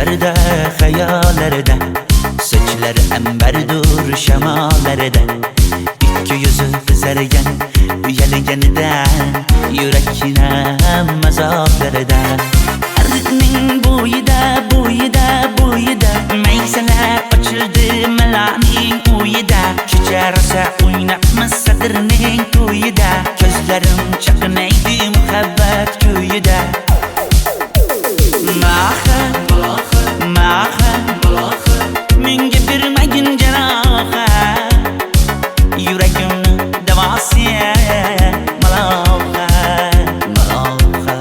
Düşlerde, hayallarda, saçları emberdur şemalarda. İki yüzü kızargan, uyalganidan, yurakina mazoblarda. Arıqning bo'yida, bo'yida, bo'yida, maysalar ochildi malaning uyida. Kecha rosa o'ynabmiz sadirning to'yida, ko'zlarim chaqnaydi muhabbat kuyida. Maha, maha, menga bermagin janoha, yuragimni davosi maloha, maloha.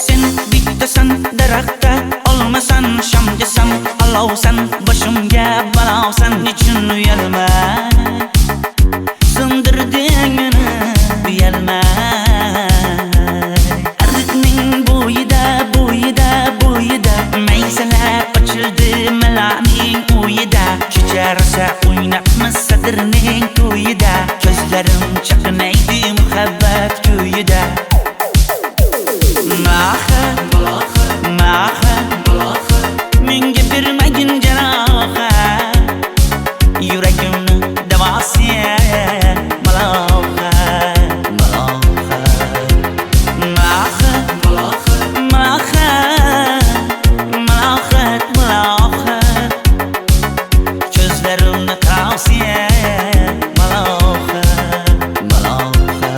Sen bittasan daraxtda, olmasan shamgasan, olovsan boshimga balosan. Nechun uyalma, sindirding meni uyalma. Arıqning bo'yida, bo'yida, bo'yida, maysalar ochildi malaning uyida. Kecha rosa o'ynabmiz sadirning to'yida, ko'zlarim chaqnaydi muhabbat kuyida. Maha, maha, menga bermagin janoha, yuragimni davosi maloha, maloha. Maha, maha, malohat, malohat, ko'zlarimni tavsi maloha, maloha.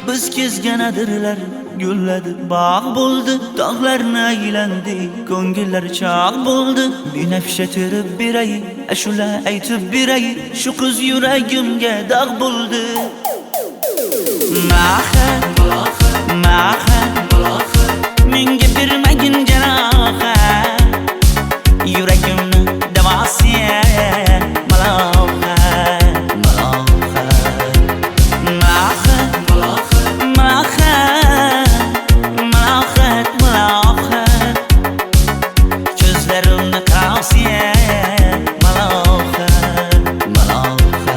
Biz kezgan adirlar gulladi, bog' bo'ldi, tog'larni aylandi, ko'ngillar chog' bo'ldi. Binafsha terib beray, ashula aytib beray, shu qiz yuragimga dog' bo'ldi. Maha, maha, menga bermagin janoha, yuragimni davosi maloha, maloha. Maha, maha, malohat, malohat, ko'zlarimni tavsi maloha, maloha.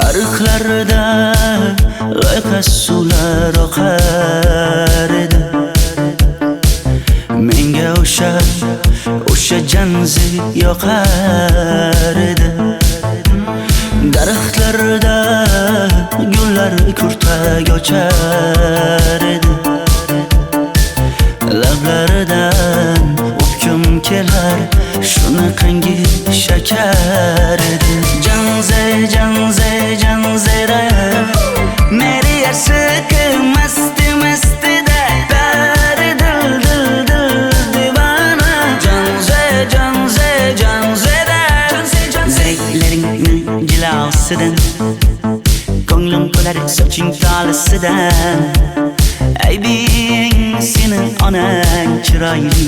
Arıqlarda loyqa suvlar oqar edi, menga o'sha janzi yoqar edi. Daraxtlarda gullar kurtak ochar edi, lablaridan o'pkim kelar, shunaqangi shakar edi. Janze, janze, janzera, meri yarsiqi masti mastida, bari dil dil dil divana. Janze, janze, janzera, zeylaringni jilosidan, ko'nglim to'lar soching tolisidan. Aybing sening onang chiroyli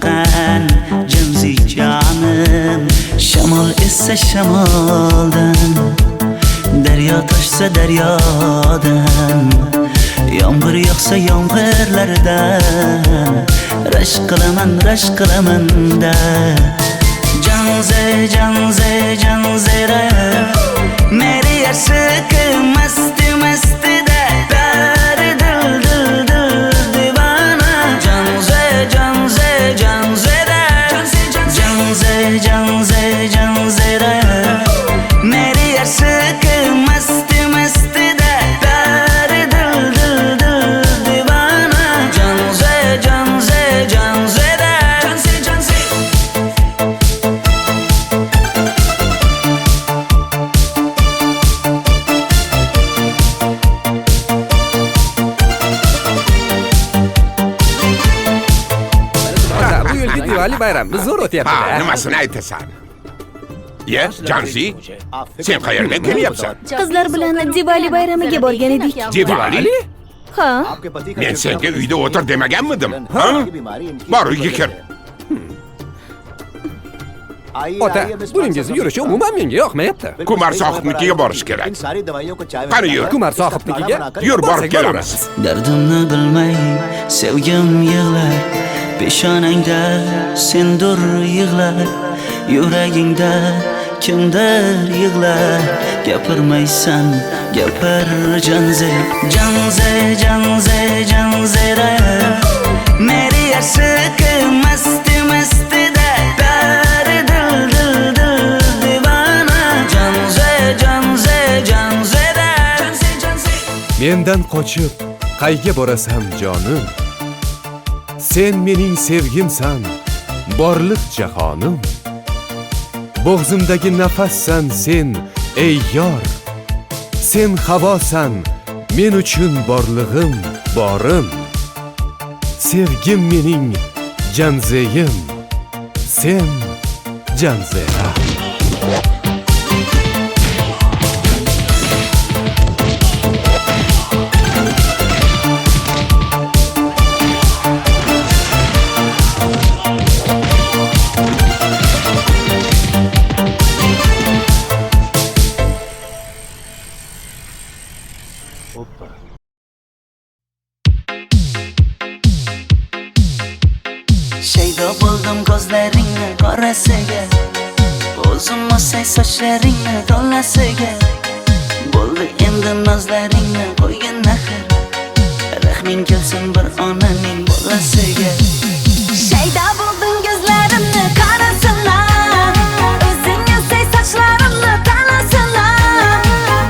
qan, janzi jonim. Shamol essa shamoldan, daryo toshsa daryodan, yomg'ir yog'sa yomg'irlardan, rashk qilaman da. Janze, janze, janzera, meri yarsiqi masti mastida, bari dil dil dil Diwali bayramimiz zo'r Ha, o'tyapti-da. nimasini aytasan? Ye, Janzi, sen qayerdan kelyapsan? Qizlar bilan Diwali bayramiga borgan edik. Diwali? Ha, Men senga uyda o'tir demaganmidim? Ha? Bor, uyga kir. Ota, buningizni yurishi umuman menga yoqmayapti. Kumar sohibnikiga borish kerak. Qani yur. Kumar sohibnikiga Yur, borib borsak kelamiz. Dardimni bilmay sevgim yig'lar, peshonangda sendur yig'lar, yuragingda kimdir yig'lar. Gapirmaysan, gapir Janze, Janze, Janze, Janzera. Meri aşık masti masti da pari dil dil dil divana. Janze, Janze, Janzera. Janze, Janze. Mendan qochib qayga borasan jonim? Sen mening sevgimsan, borliq jahonim. Bo'g'zimdagi nafassan sen, ey yor. Sen havosan, men uchun borlig'im, borim. Sevgim mening Janzeyim, sen Janzera. Shaydo bo'ldim ko'zlaringni qorasiga, o'zim o'say sochlaringni to'lasiga. Bo'ldi endi nozlaringni qo'ygan naxir, rahming kelsin bir onaning bolasiga. shayda bo'lding ko'zlarimni qarasana, o'zing yasay sochlarimni tanasana.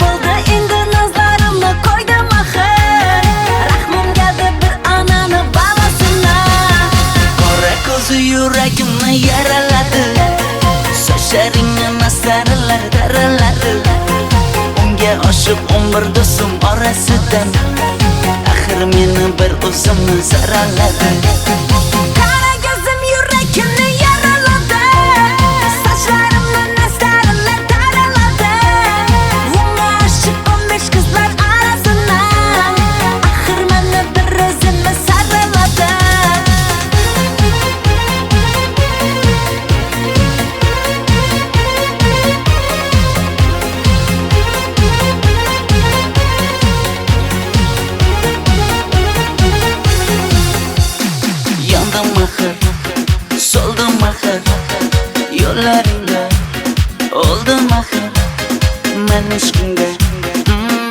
Bo'ldi endi nazlarimni qo'ydim axir, rahmim keldi bir onani bolasina. Qora ko'zi yuragimni yaraladi, sochlaringni mastarlar daraladi. Unga oshiq 11 do'stim orasidan, axir meni bir o'zimni zaraladi. Qara ko'zim yuragimni yaraladi, sochlarimni nastarlar taraladi. Unga oshiq 15 qizlar arasina, axir meni bir o'zimni saraladi. Yandım axir, soldim axir, yo'llaringda oldim axir. Men ishqingda,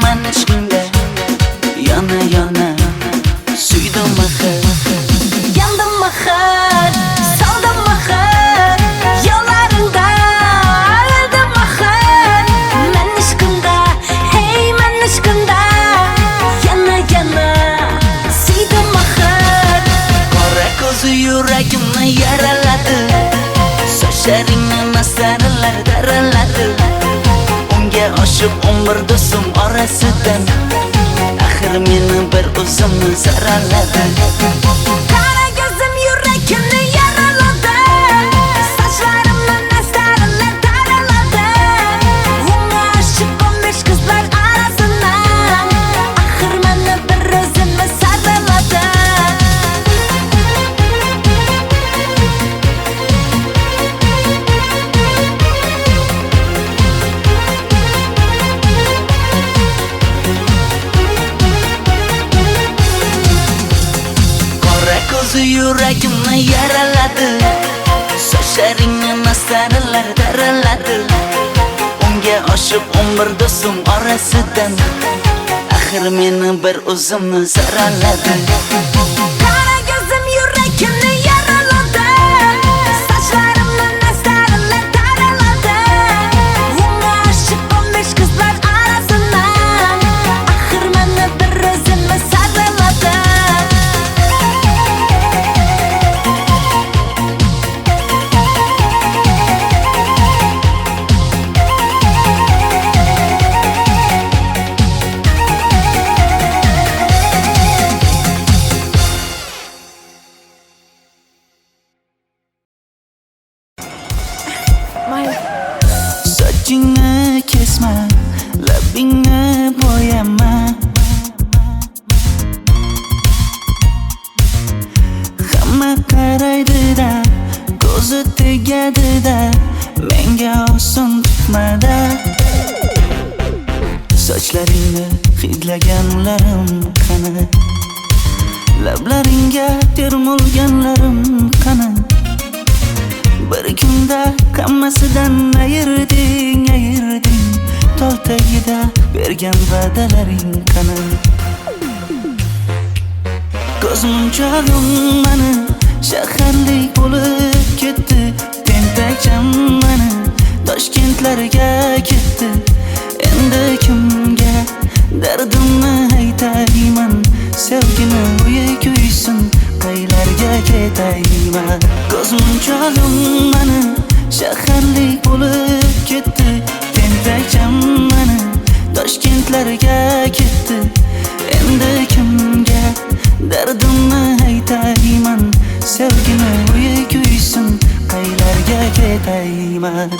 men ishqingda yana yana suydim axir. Yandım axir, soldim axir, yo'llaringda oldim axir. Men ishqimda, hey men ishqimda yana yana suydim axir. Qora ko'zi yuragimni yaraladi, sochlaringni mastarlar daraladi. Unga oshiq 11 do'stim orasidan, axir meni bir o'zimni zaraladi. Qara ko'zim yuragimni yaraladi, sochlarimni nastarlar taraladi. Unga oshiq 15 qizlar arasina, axir meni bir o'zimni saraladi. Qora ko'zi yuragimni yaraladi, sochlaringni mastarlar daraladi. Unga oshiq 11 do'stim orasidan, axir meni bir o'zimni zaraladi. Qara ko'zim yuragimni yaraladi, sochlarimni nastarlar taraladi. Unga oshiq 15 qizlar arasina, axir meni bir o'zimni saraladi. Sochlaringni hidlaganlarim qani? Lablaringga termulganlarim qani? Bir kunda hammasidan ayırding Tol tagida bergan va'dalaring qani? Ko'zmunchog'im mani shaharlik bo'lib ketdi. Tentakcham mani Toshkentlarga ketdi. Endi kimga dardimni aytayman? Sevgini uyi kuysin, qaylarga ketayman? Ko'zmunchog'im mani shaharlik bo'lib ketdi. Tentakcham mani Toshkentlarga ketdi. Endi kimga dardimni aytayman? Sevgini uyi kuysin, qaylarga ketayman?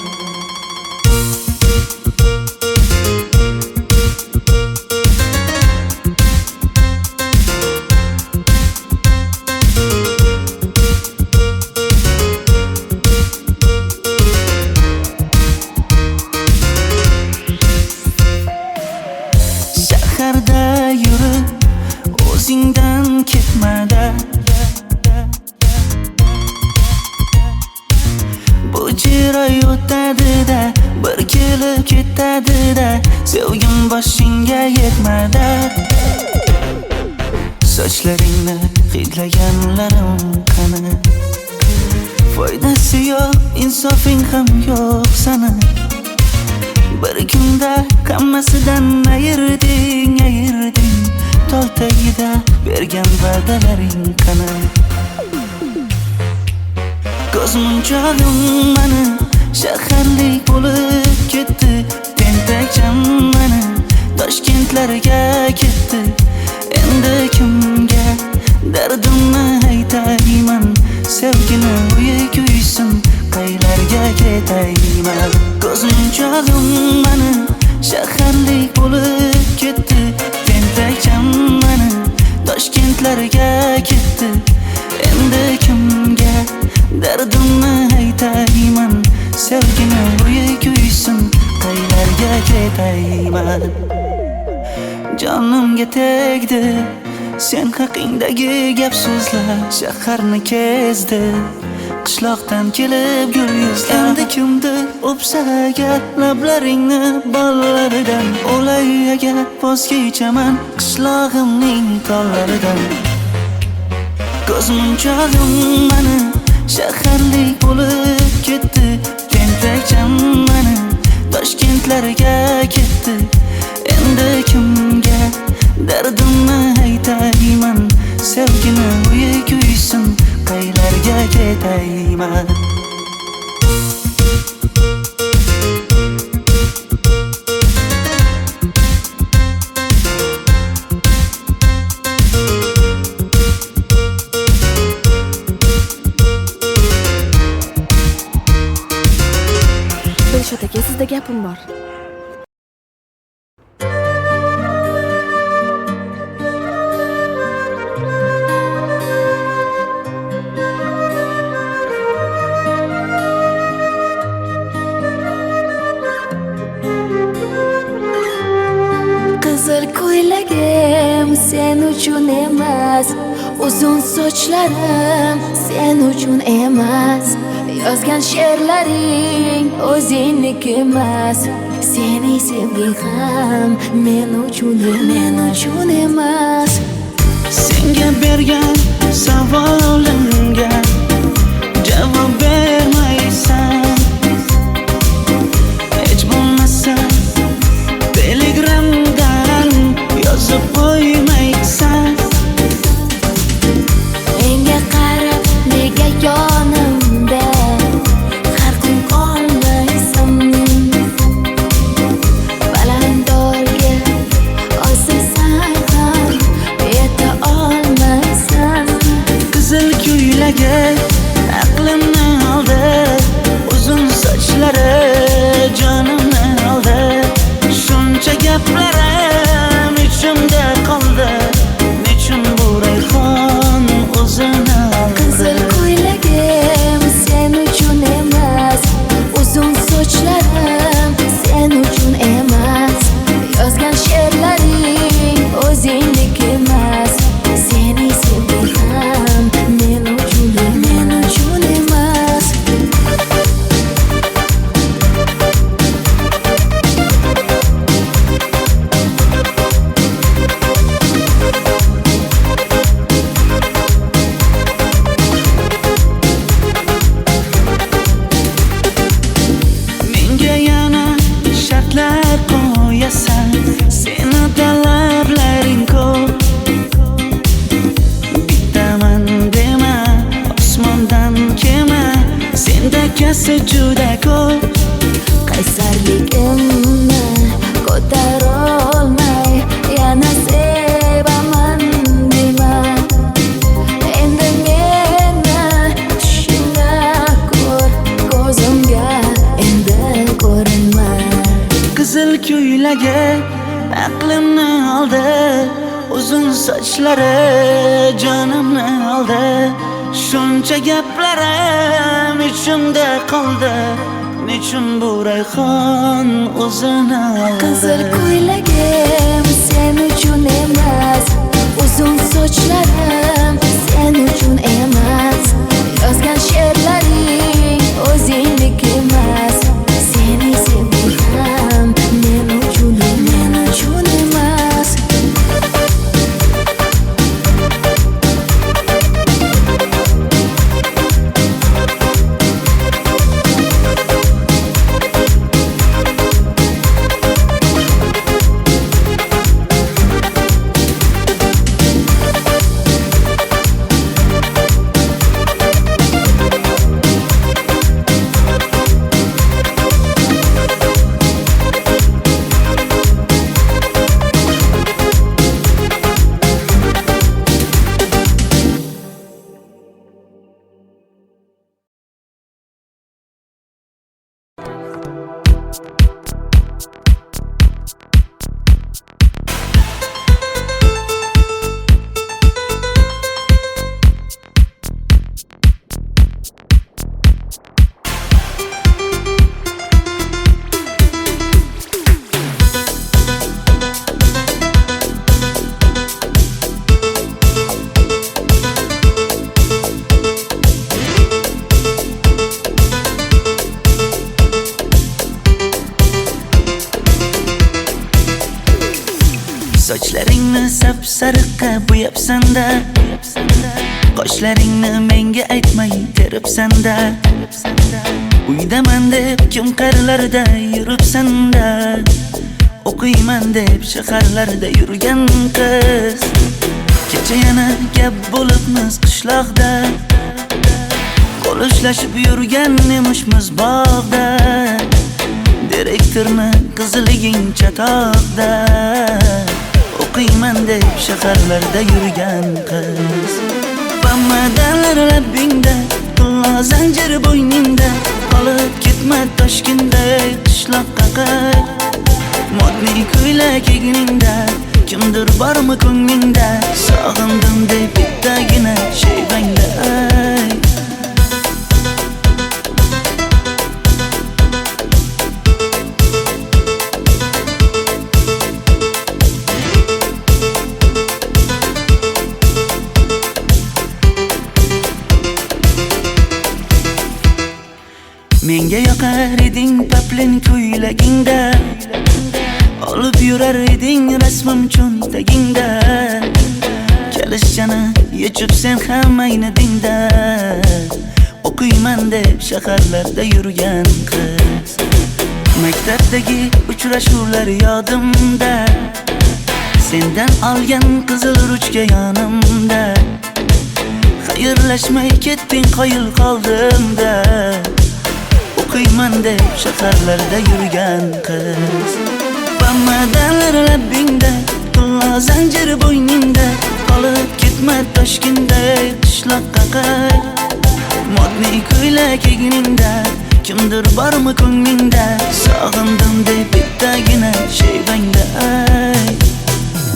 Shaharda yurib o'zingdan ketmada, bu jiroy o'tadi-da, bir kelib ketadi-da, sevgim boshingga yetmada. Sochlaringni hidlaganlarim qani? Foydasi yo'q, insofing ham yo'q sana. Bir kunda hammasidan ayırding Tol tagida bergan va'dalaring qani? Ko'zmunchog'im mani shaharlik bo'lib ketdi. Tentakcham mani Toshkentlarga ketdi. Endi kimga dardimni aytayman? Sevgini uyi kuysin, qaylarga ketayman? Ko'zmunchog'im mani shaharlik bo'lib ketdi. Tentakcham mani Toshkentlarga ketdi. Endi kimga dardimni aytayman? Sevgini uyi kuysin, qaylarga ketayman? Jonimga tegdi sen haqingdagi gap so'zlar, shaharni kezdi qishloqdan kelib gul yuzlar. Endi kimdir o'psa agar lablaringni bollaridan, o'lay agar voz kechaman qishlog'imning tollaridan. Ko'zmunchog'im mani shaharlik bo'lib ketdi. Tentakcham mani Toshkentlarga ketdi. Endi kimga dardimni aytayman? Sevgini uyi kuysin, qaylarga ketayman? Dilshod aka, sizda gapim bor. Qizil ko'ylagim sen uchun emas, uzun sochlarim sen uchun emas, yozgan she'rlaring o'zingniki emas, sening sevging ham men uchun emas. Senga bergan savolimga javob bermaysan. Hech bo'lmasa Telegramdan yozib qo'ymaysan. Menga qarab nega yonimda har kun qolmaysan? Balandorga osilsang ham yeta olmaysan. Qizil ko'ylagi aqlimni oldi. esa juda ko'p. qaysarligimni ko'tarolmay yana sevaman dema. Endi meni tushingda ko'r, ko'zimga endi ko'rinma. Qizil ko'ylagi aqlimni oldi, uzun sochlari jonimni oldi. Shuncha gaplarim ichimda qoldi, nechun bu rayhon o'zini oldi. Qizil ko'ylagim sen uchun emas, uzun sochlarim sen uchun emas. Yozgan she'rlaring o'zingdek emas. Seni sevdim men uchun emas. Sochlaringni sap-sariqqa bo'yabsan-da, qoshlaringni menga aytmay teribsan-da. Uydaman deb kim qarlarda yuribsan-da, o'qiyman deb shaharlarda yurgan qiz. Kecha yana gap bo'libmiz qishloqda, qo'l ushlashib yurgan emishmiz bog'da. Direktorni qiziliging chatoqda, o'qiyman deb shaharlarda yurgan qiz. Bamadanlar labbingda, tilla zanjir bo'yningda, qolib ketma Toshkentda qishloqqa qayt. Modniy ko'ylak egningda, kimdir bormi ko'nglingda, sog'indim deb bittagina shevangda ayt. Menga yoqar eding paplin ko'ylagingda, olib yurar eding rasmim cho'ntagingda. Kalishchani yechib sen ham aynadingda, o'qiyman deb shaharlarda yurgan qiz. Maktabdagi uchrashuvlar yodimda, sendan olgan qizil ruchka yonimda. Xayrlashmay ketding qoyil qoldimda, o'qiyman deb shaharlarda yurgan qiz. Bamadanlar labbingda, tilla zanjir bo'yningda, qolib ketma Toshkentda qishloqqa qayt. Modniy ko'ylak egningda, kimdir bormi ko'nglingda, sog'indim deb bittagina shevangda ayt.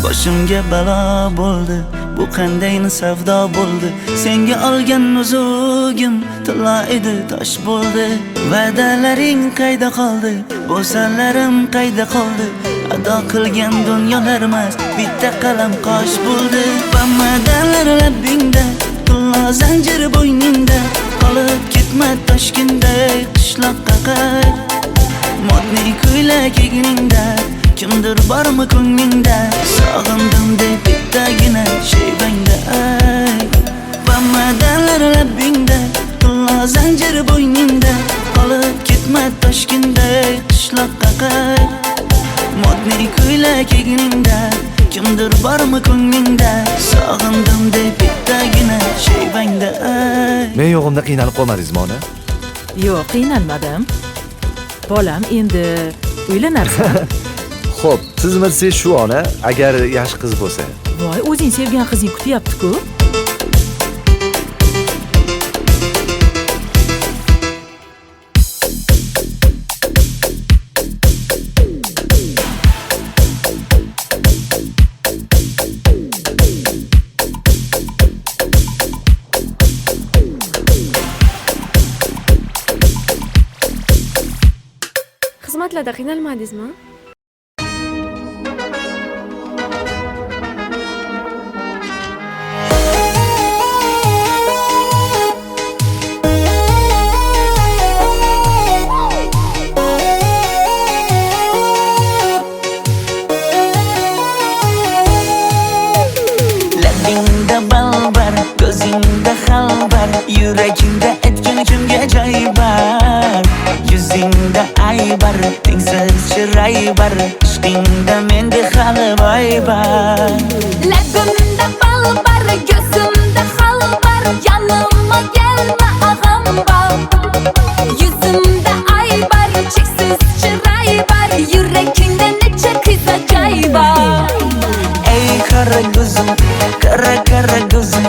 Boshimga balo bo'ldi, bu qanday savdo bo'ldi. Senga olgan nuzugim tilla edi, tosh bo'ldi. Va'dalaring qayda qoldi, bo'salarim qayda qoldi. Ado qilgan dunyolar emas, bitta qalam qosh bo'ldi. Bamadanlar labbingda, tilla zanjir bo'yningda, qolib ketma Toshkentda qishloqqa qayt. Modniy ko'ylak egningda, kimdir bormi ko'nglingda, sog'indim deb bittagina shevangda ayt. Bamadanlar labbingda, tilla zanjir bo'yningda, qolib ketma Toshkentda qishloqqa qayt. Modniy ko'ylak egningda, kimdir bormi ko'nglingda, sog'indim deb bittagina shevangda ayt. Men yo'g'imda qiynalib qolmadingizmi ona? Yo'q, qiynalmadim. Bolam, endi uylanarsan. Xo'p, siz shu ona agar yaxshi qiz bo'lsa. Voy, o'zing sevgan qizing kutyapti-ku. Xizmatlarda qiynalmadingizmi? Labingda bal bar, ko'zingda xalbar, yuragingda aytgan kimga joy bar. Yuzingda aybar, tengsiz chiray bar, ishqingda menda hali boy bar. Labimda bal bar, ko'zimda xal bar, yanıma gelme ağam bar. Yuzimda ay bar, cheksiz chiray bar, yurakingda necha qiza joy bar. Ey kara gözüm, kara gözüm,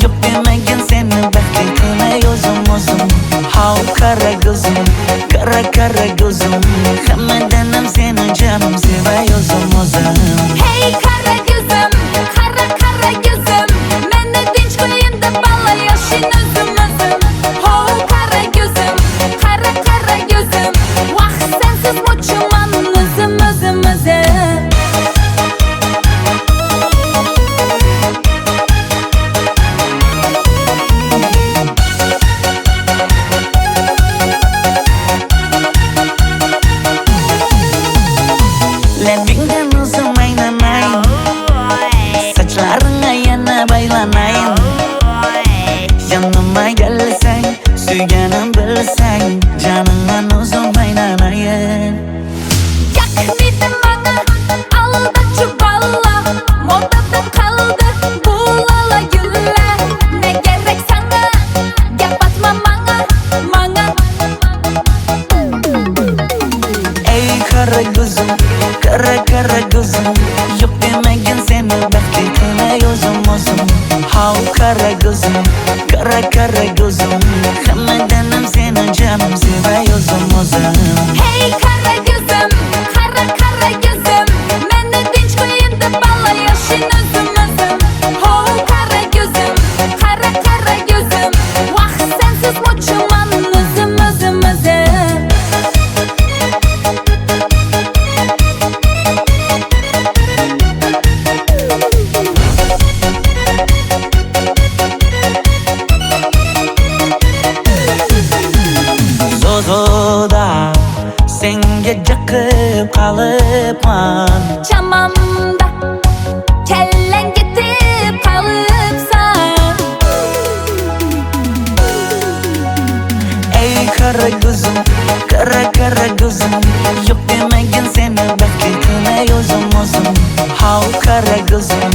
yok demegen seni bekle kılay özüm özüm. Hav kara gözüm, kara gözüm, hammadanam seni canım sevay özüm özüm. Hey kara gözüm, kara gözüm, meni dinç koyun da bala yaşın özüm özüm. Oh kara gözüm, kara gözüm, vah sensiz muçuman özüm özüm özüm. Labingdan uzun aynamayın, saçlarına yana baylanayın. Yanıma gelsen, suyganım bilsen, canından uzun aynamayın. Yaknidin bana, alda çuballa, modada kaldı bu lala güller. Ne gerek sana, yapatma mana. Ey kara gözüm, kara gözüm, yok demegen seni bekle kılay özüm özüm. Hav kara gözüm, kara gözüm, hammadanam seni canım sevay özüm özüm. Hey kara gözüm, kara gözüm, meni dinç koyun da bala yaşın özüm özüm. Oh kara gözüm, kara gözüm, vah sensiz muçuman özüm özüm özüm. Zozoda senga jaqib qalıpman. Chamamda kellen gitip kalıpsan. Ey kara gözüm, kara gözüm, yok demegen seni bekle kılay özüm özüm. Hav kara gözüm,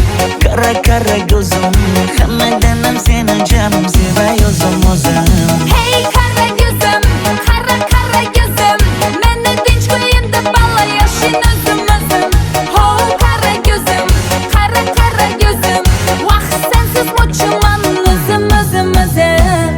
kara gözüm, hammadanam seni canım sevay özüm özüm. Hey kara gözüm, kara gözüm, meni dinç koyun da bala yaşın özüm özüm. Oh kara gözüm, kara gözüm, vah sensiz muçuman özüm özüm özüm.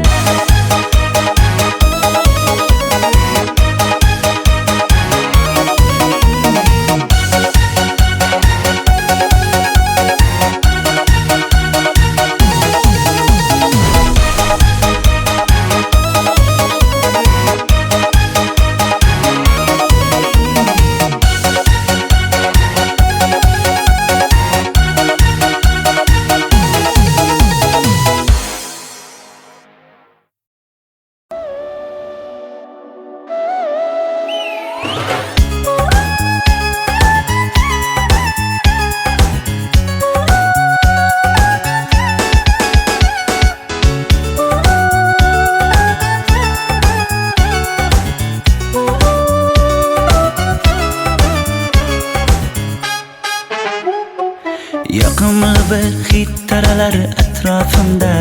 Yoqimli bir hid taralar atrofimda,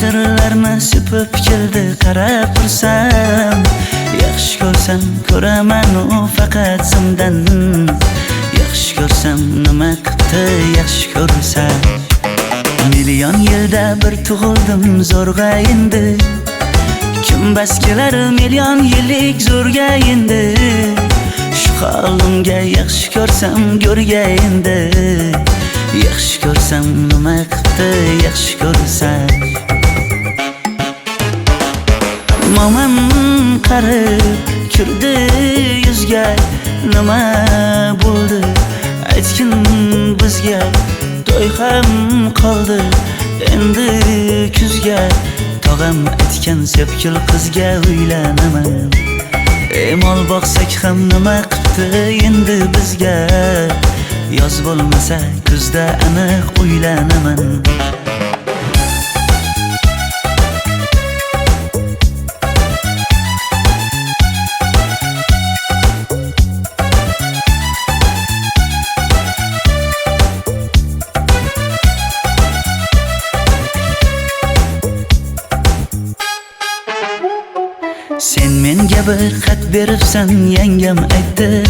Atirlarni sepib keldi qarab tursam, yaxshi ko'rsam ko'raman u faqat simdan. Yaxshi ko'rsam nima qildi yaxshi ko'rsam. Million yilda bir tug'ildim zo'rg'a endi. Kim bas kelar million yillik zo'rga endi. Shu holimga yaxshi ko'rsam go'rga endi. Yaxshi ko'rsam nima qildi yaxshi ko'rsam. Momam qarib kirdi yuzga, nima bo'ldi aytgin bizga. To'y ham qoldi endi kuzga, tog'am aytgan sepkil qizga uylanaman. Mol boqsak ham nima qildi endi bizga. Yoz bo'lmasa kuzda aniq uylanaman. Sen menga bir xat beribsan, yangam aytdi.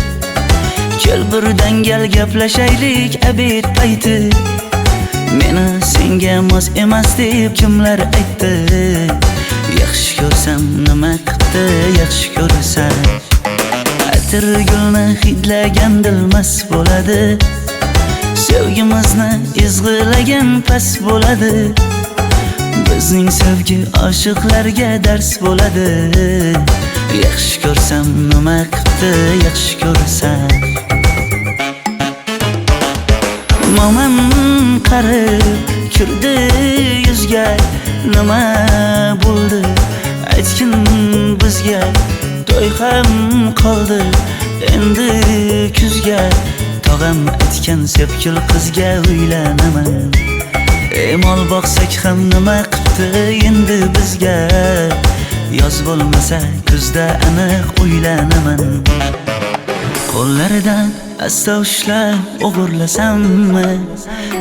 Kel birdan gal gaplashaylik abid payti. Meni senga mos emas deb kimlar aytdi. Yaxshi ko'rsam nima qildi yaxshi ko'rsam. Atir gulni hidlagan dilmas bo'ladi. Sevgimizni izg'ilagan pas bo'ladi. Bizning sevgi oshiqlarga dars bo'ladi. Yaxshi ko'rsam nima qildi yaxshi ko'rsam. Momam qarib kirdi yuzga, nima bo'ldi aytgin bizga. To'y ham qoldi endi kuzga, tog'am aytgan sepkil qizga uylanaman. Mol boqsak ham nima qildi endi bizga. Yoz bo'lmasa kuzda aniq uylanaman. Qo'llaridan asta ushlab o'g'irlasammi?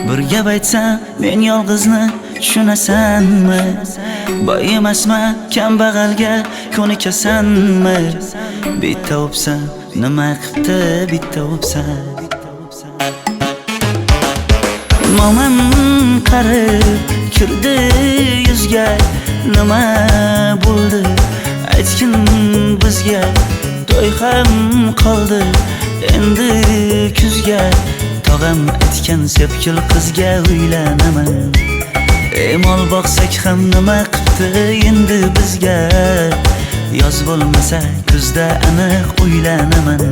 Bir gap aytsam men yolg'izni tushunasanmi? Boy emasman kambag'alga ko'nikasanmi? Bitta o'psam nima qildi bitta o'psam. Momam qarib kirdi yuzga, nima bo'ldi aytgin bizga. To'y ham qoldi endi kuzga, tog'am aytgan sepkil qizga uylanaman. Mol boqsak ham nima qildi endi bizga. Yoz bo'lmasa kuzda aniq uylanaman.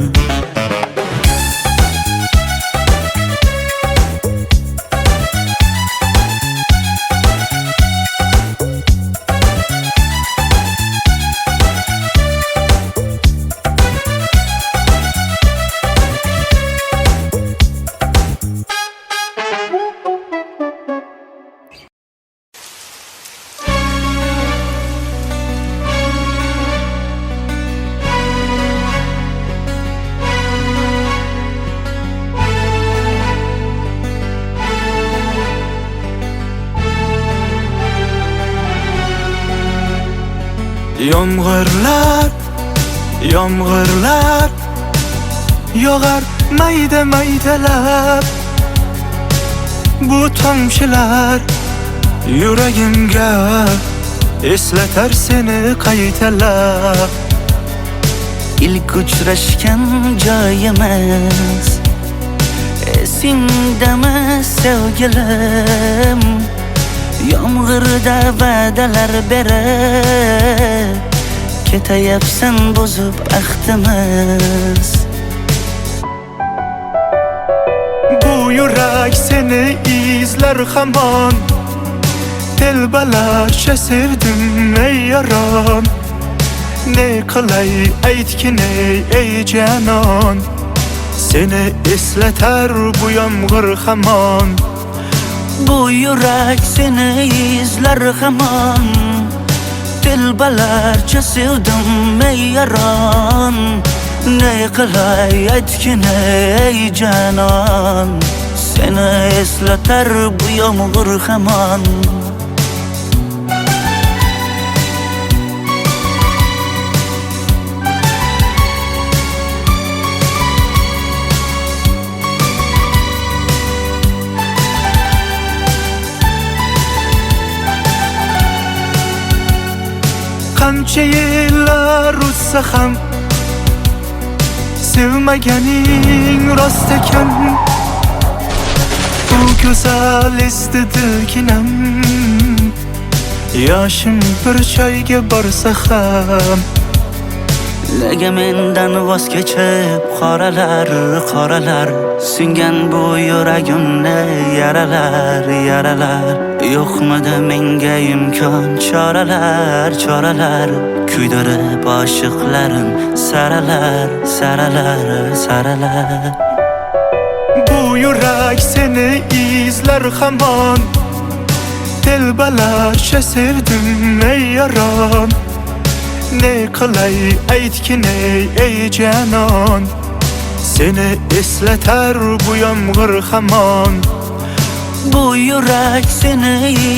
Yomg'irlar, yomg'irlar yog'ar mayda maydalab. Bu tomchilar yuragimga eslatar seni qaytalab. İlk uchrashgan joyimiz esingdami sevgilim? Yomg'irda va'dalar berib ketayapsan bozib ahdimiz. Bu yurak seni izlar hamon. Telbalarcha sevdim ey yaron. Ne qilay aytgin ey janon. Seni eslatar bu yomg'ir hamon. Bu yurak seni izlar hamon. Telbalarcha sevdim ey yaron. Ne qilay aytgin ey janon. Seni eslatar bu yomg'ir hamon. qancha yillar o'tsa ham sevmaganing rost ekan. Bu go'zal esdi dilginam, yoshim bir joyga borsa ham. Nega mendan voz kechib qoralar singan bu yuragimni yaralar yo'qmidi menga imkon choralar kuydirib oshiqlarim saralar. Bu yurak seni izlar hamon, telbalarcha sevdim ey yaron. Ne qilay aytgin ey janon, seni eslatar bu yomg'ir hamon. Bu yurak seni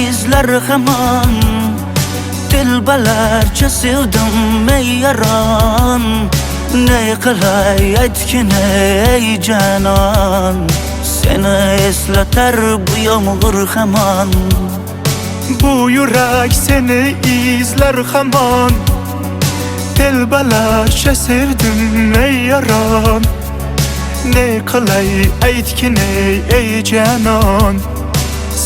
izlar hamon, telbalarcha sevdim ey yaron. Ne qilay aytgin ey janon, seni eslatar bu yomg'ir hamon. Bu yurak seni izlar hamon, telbalarcha sevdim ey yaron. Ne qilay aytgin ey janon,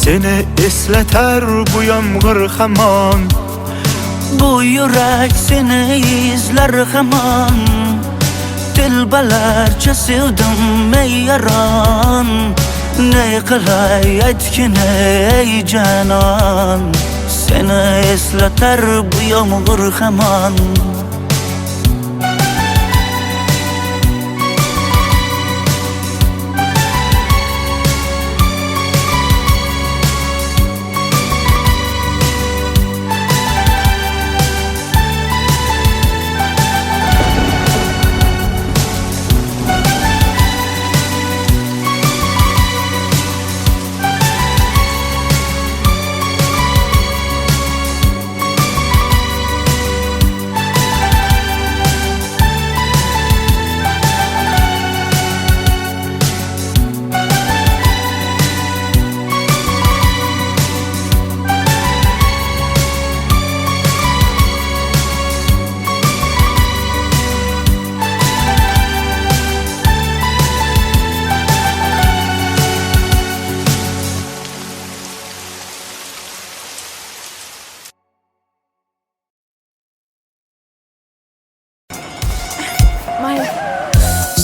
seni eslatar bu yomg'ir hamon. Bu yurak seni izlar hamon, telbalarcha sevdim ey yaron. Ne qilay aytgin ey janon, seni eslatar bu yomg'ir hamon.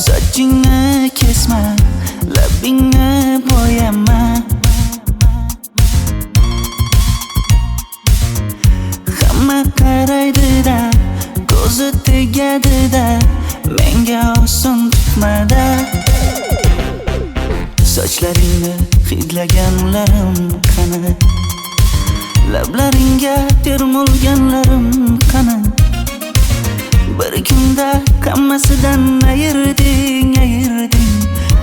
Sochingni kesma, labingni bo'yama. Hamma qaraydi-da, ko'zi tegadi-da, menga oson tutmada. Sochlaringni hidlaganlarim qani, lablaringga termulganlarim qani. Bir kunda hammasidan ayırding,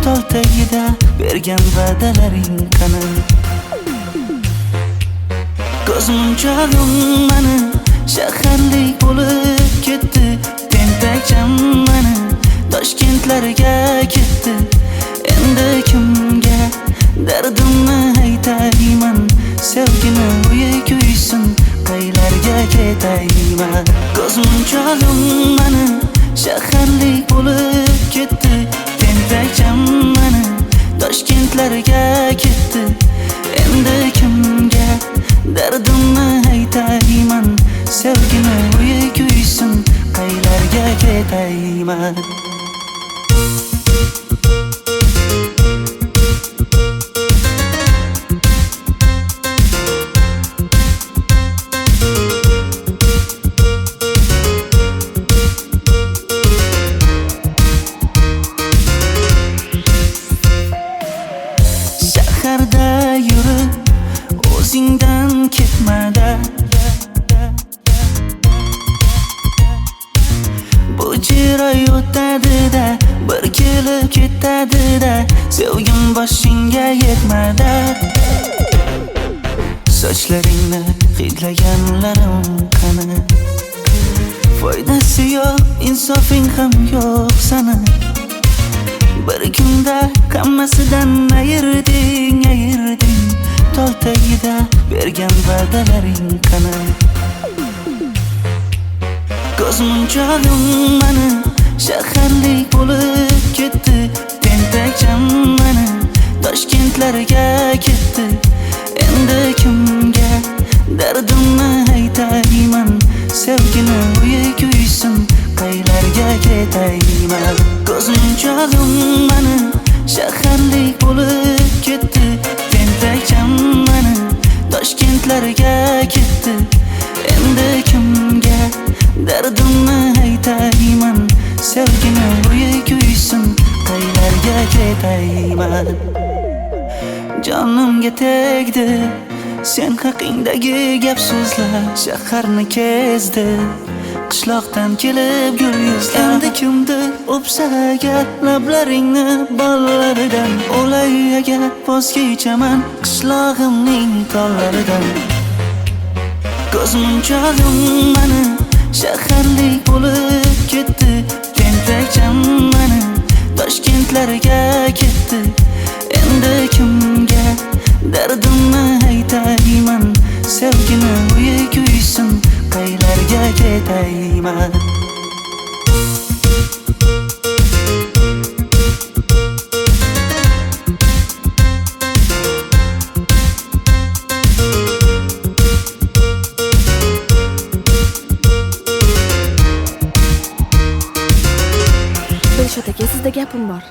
tol tagida bergan va'dalaring qani. Ko'zmunchog'im mani shaharlik bo'lib ketdi, tentakcham mani Toshkentlarga ketdi. Endi kimga dardimni aytayman, sevgini uyi kuysin, qaylarga ketayman. Ko'zmunchog'im mani shaharlik bo'lib ketdi, tentakcham mani Toshkentlarga ketdi. Endi kimga dardimni aytayman, sevgini uyi kuysin, qaylarga ketayman. Shaharda yurib o'zingdan ketmada, bu jiroy o'tadi-da, bir kelib ketadi-da, sevgim boshingga yetmada. Sochlaringni hidlaganlarim qani, foydasi yo'q, insofing ham yo'q sana. Bir kunda hammasidan ayırding, tol tagida bergan va'dalaring qani. Ko'zmunchog'im mani shaharlik bo'lib ketdi. Tentakcham mani Toshkentlarga ketdi. Endi kimga dardimni aytayman? Sevgini uyi kuysin, qaylarga ketayman? Ko'zmunchog'im mani shaharlik bo'lib ketdi. Tentakcham mani Toshkentlarga ketdi. Endi kimga dardimni aytayman? Sevgini uyi kuysin, qaylarga ketayman? Jonimga tegdi sen haqingdagi gap so'zlar, shaharni kezdi qishloqdan kelib gul yuzlar. Endi kimdir o'psa agar lablaringni bollaridan, o'lay agar voz kechaman qishlog'imning tollaridan. Ko'zmunchog'im mani shaharlik bo'lib ketdi. Tentakcham mani Toshkentlarga ketdi. Endi kimga dardimni aytayman? Sevgini uyi kuysin, qaylarga ketayman? Dilshod aka, sizda gapim bor.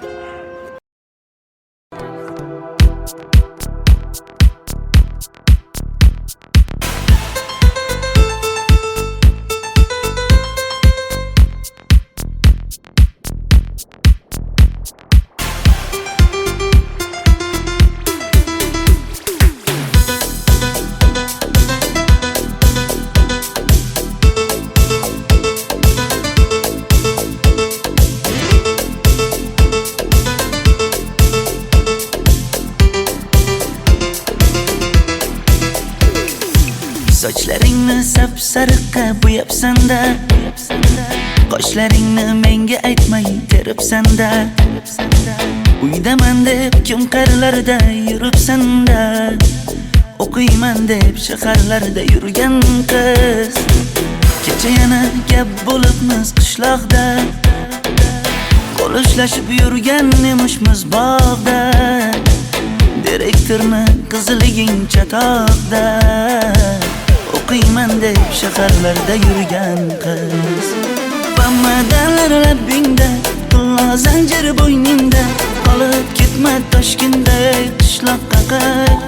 Sochlaringni sap-sariqqa bo'yabsan-da, qoshlaringni menga aytmay teribsan-da. Uydaman deb kim qarilarda yuribsan-da, o'qiyman deb shaharlarda yurgan qiz. Kecha yana gap bo'libmiz qishloqda, qo'l ushlashib yurgan emishmiz bog'da. Direktorni qiziliging chatoqda, o'qiyman deb shaharlarda yurgan qiz. Bamadanlar labbingda, qillo zanjir bo'yningda, qolib ketma Toshkentda qishloqqa qayt.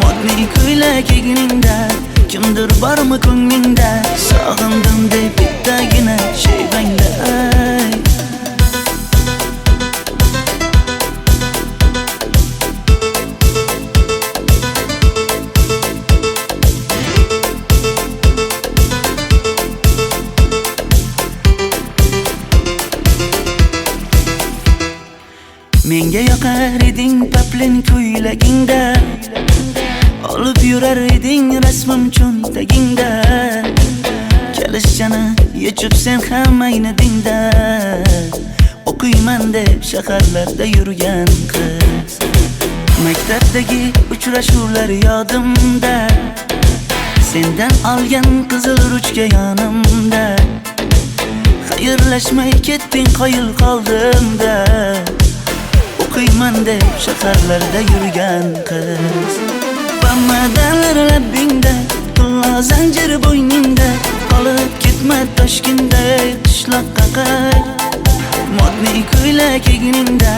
Modniy ko'ylak egningda, kimdir bormi ko'nglingda? Sog'indim deb bittagina shevangda ayt. Menga yoqar eding paplin ko'ylagingda, olib yurar eding rasmim cho'ntagingda. Kalishchani yechib sen ham aynadingda, o'qiyman deb shaharlarda yurgan qiz. Maktabdagi uchrashuvlar yodimda, sendan olgan qizil ruchka yonimda. Xayrlashmay ketding qoyil qoldimda, o'qiyman deb shaharlarda yurgan qiz. Bamadanlar labbingda, qillo zanjir bo'yningda, qolib ketma Toshkentda qishloqqa qayt. Modniy ko'ylak egningda,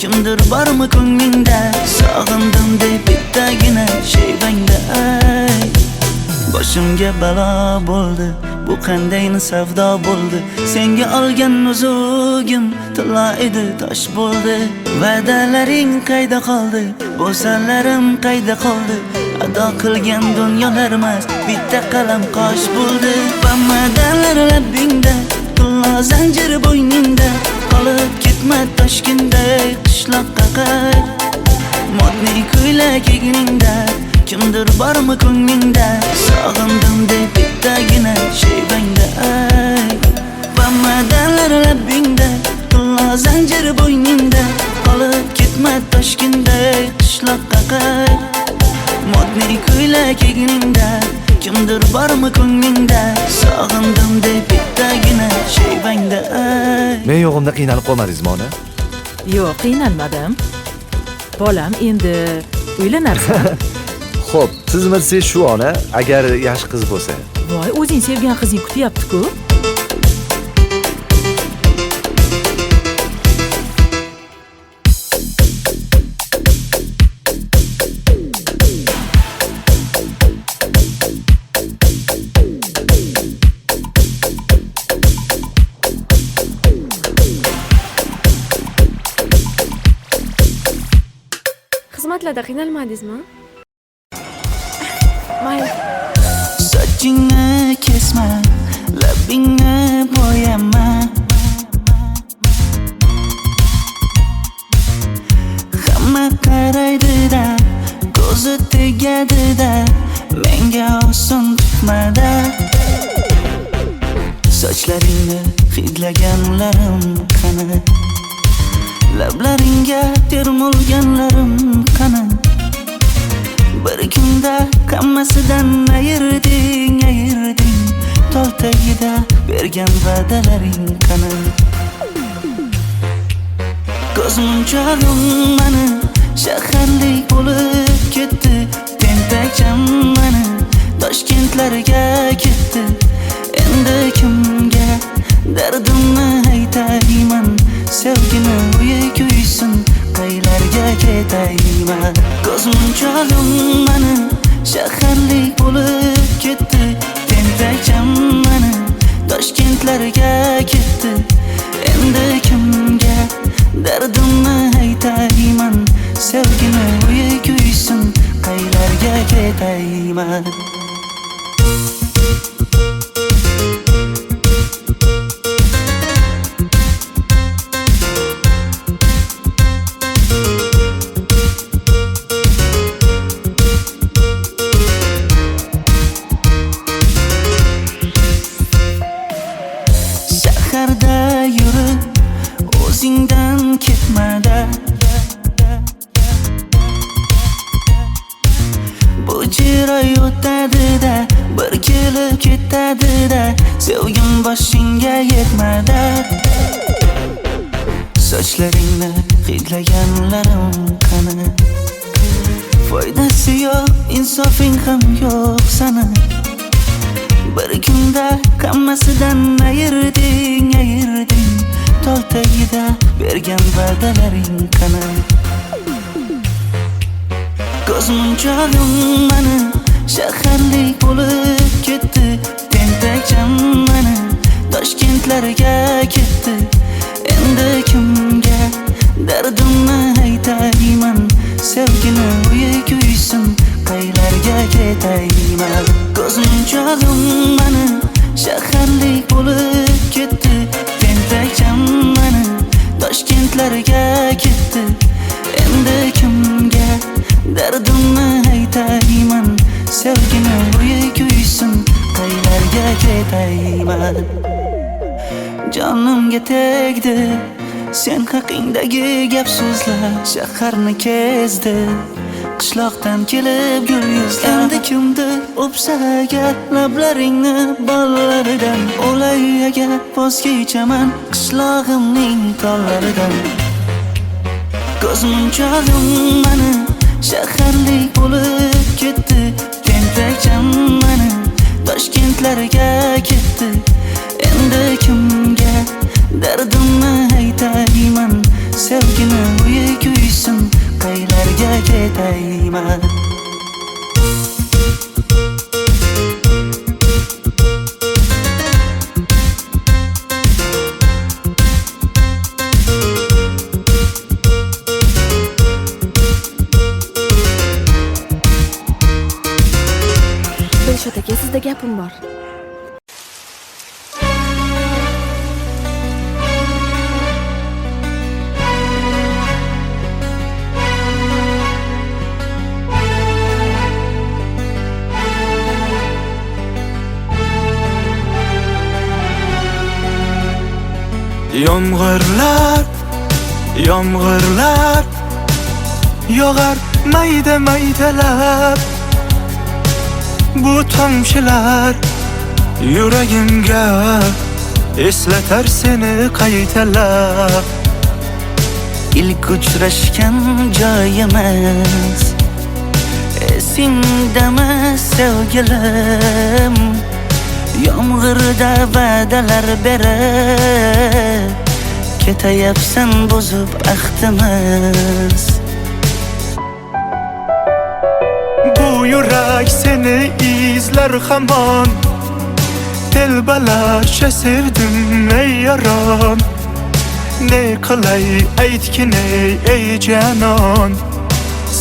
kimdir bormi ko'nglingda? Sog'indim deb bittagina shevangda ayt. Boshimga balo bo'ldi, bu qanday savdo bo'ldi? Senga olgan nuzugim tilla edi, tosh bo'ldi. Va'dalaring qayda qoldi? Bo'salarim qayda qoldi? Ado qilgan dunyolar emas, bitta qalam qosh bo'ldi. Bamadanlar labbingda, qillo zanjir bo'yningda, qolib ketma Toshkentda qishloqqa qayt. Modniy ko'ylak egningda, kimdir bormi ko'nglingda? Sog'indim deb bittagina shevangda ayt. Bamadanlar labbingda, qillo zanjir bo'yningda, qolib ketma Toshkentda qishloqqa qayt. Modniy ko'ylak egningda, Kimdir bormi ko'nglingda sog'indim deb bittagina shevangda Men yo'g'imda qiynalib qolmadingizmi ona? Yo'q, qiynalmadim. Bolam, endi uylanarsan. Xo'p, sizmi siz shu ona, agar yaxshi qiz bo'lsa. Voy, o'zing sevgan qizing kutyapti-ku. Xizmatlarda qiynalmadingizmi? Mayli. Sochingni kesma, labingni bo'yama. Hamma qaraydi-da, ko'zi tegadi-da, menga oson tutmada. Sochlaringni hidlaganlarim qani? Lablaringga termulganlarim qani? Bir kunda hammasidan ayırding Tol tagida bergan va'dalaring qani? Ko'zmunchog'im mani shaharlik bo'lib ketdi. Tentakcham mani Toshkentlarga ketdi. Endi kimga dardimni aytayman? Sevgini uyi kuysin, qaylarga ketayman? Ko'zmunchog'im mani shaharlik bo'lib ketdi. Tentakcham mani Toshkentlarga ketdi. Endi kimga dardimni aytayman? Sevgini uyi kuysin, qaylarga ketayman? Shaharda yurib o'zingdan ketmada. Bu jiroy o'tadi-da, bir kelib ketadi-da, sevgim boshingga yetmada. Sochlaringni hidlaganlarim qani? Foydasi yo'q, insofing ham yo'q sana. Bir kunda hammasidan ayırding Tol tagida bergan va'dalaring qani? Ko'zmunchog'im mani shaharlik bo'lib ketdi. Tentakcham mani Toshkentlarga ketdi. Endi kimga dardimni aytayman? Sevgini uyi kuysin, qaylarga ketayman? Ko'zmunchog'im mani shaharlik bo'lib ketdi. Tentakcham mani Toshkentlarga ketdi. Endi kimga dardimni aytayman? Sevgini uyi kuysin, qaylarga ketayman? Jonimga tegdi sen haqingdagi gap so'zlar. Shaharni kezdi qishloqdan kelib gul yuzlar. Endi kimdir o'psa agar lablaringni bollaridan, o'lay agar voz kechaman qishlog'imning tollaridan. Ko'zmunchog'im mani shaharlik bo'lib ketdi. Tentakcham mani Toshkentlarga ketdi. Endi kimga dardimni aytayman? Sevgini uyi kuysin, qaylarga ketayman? Dilshod aka, sizda gapim bor. Yomg'irlar yog'ar mayda maydalab. Bu tomchilar yuragimga eslatar seni qaytalab. İlk uchrashgan joyimiz esingdami sevgilim? Yomg'irda va'dalar berib ketayapsan buzib ahdimiz. Bu yurak seni izler hamon, telbalarcha sevdim ey yaron. Ne qilay aytgin ey canon,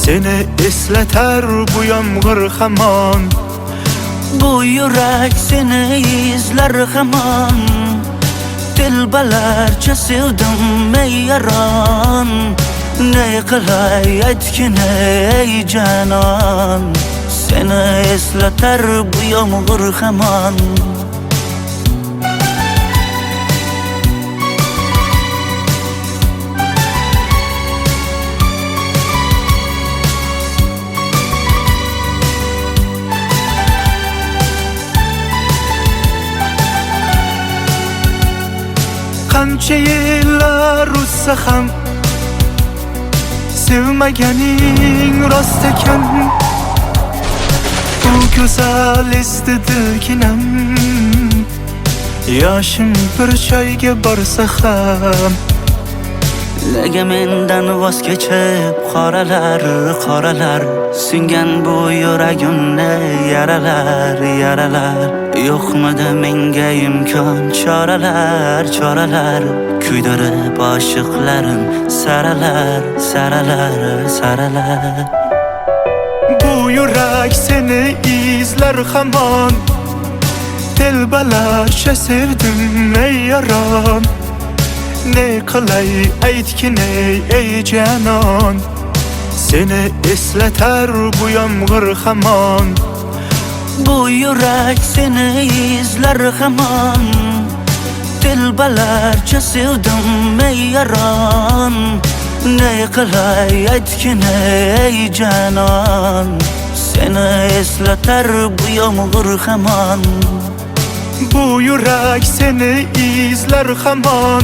seni eslatar bu yomg'ir hamon. Bu yurak seni izler hamon, telbalarcha sevdim ey yaron. Ne qilay aytgin ey canon, seni eslatar bu yomg'ir hamon. Qancha yillar o'tsa ham sevmaganing rost ekan. Bu go'zal esdidiginam, yoshim bir joyga borsa ham. Nega mendan voz kechib qoralar singan bu yuragimni yaralar. Yo'qmidi menga imkon choralar kuydirib oshiqlarim saralar. Bu yurak seni izler hamon, telbalarcha sevdim ey yaron. Ne qilay aytgin ey canon, seni eslatar bu yomg'ir hamon. Bu yurak seni izler hamon, telbalarcha sevdim ey yaron. Ne qilay aytgin ey canon, seni eslatar bu yomg'ir hamon. Bu yurak seni izler hamon,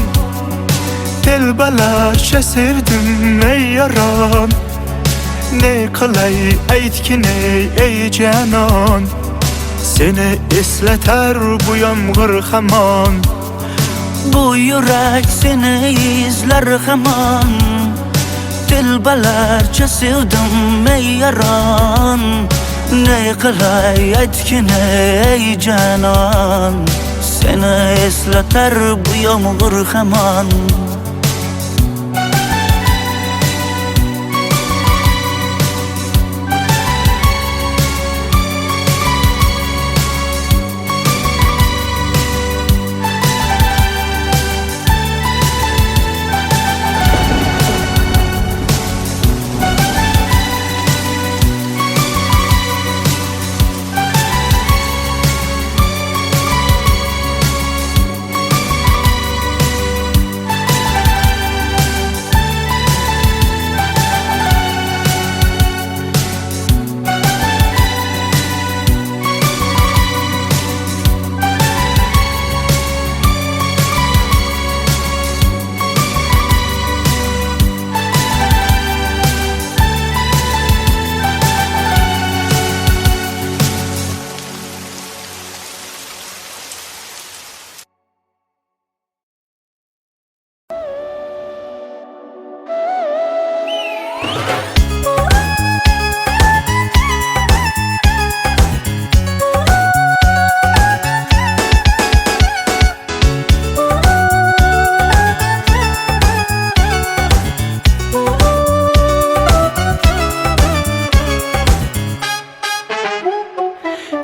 telbalarcha sevdim ey yaron. Ne qilay aytgin ey canon, seni eslatar bu yomg'ir hamon. Bu yurak seni izler hamon, telbalarcha sevdim ey yaron. Ne qilay aytgin ey canon, seni eslatar bu yomg'ir hamon.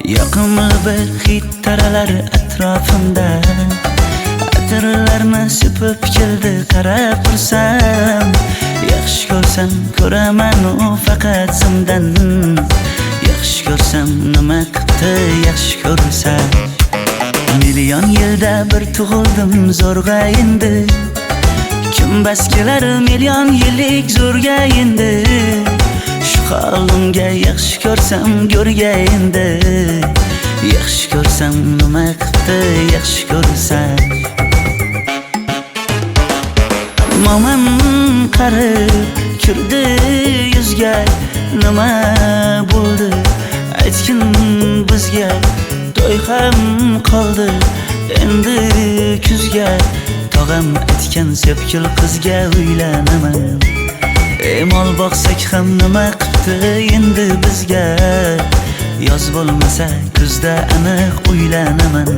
Yoqimli bir hid taralar atrofimda, atirlarni sepib keldi qarab tursam. Yaxshi ko'rsam ko'raman u faqat simdan, yaxshi ko'rsam nima qildi yaxshi ko'rsam. Million yilda bir tug'ildim zo'rg'a endi, kim bas kelar million yillik zo'rga endi. Shu Holimga yaxshi ko'rsam ko'rgayinde Yaxshi ko'rsam nima qipti yaxshi ko'rsam Momam qarib kirdi yuzga Nima bo'ldi aytgin bizga To'y ham qoldi endi kuzga Tog'am aytgan sepkil qizga uylanaman Mol boqsak ham nima qipti endi bizga Yoz bo'lmasa kuzda aniq uylanaman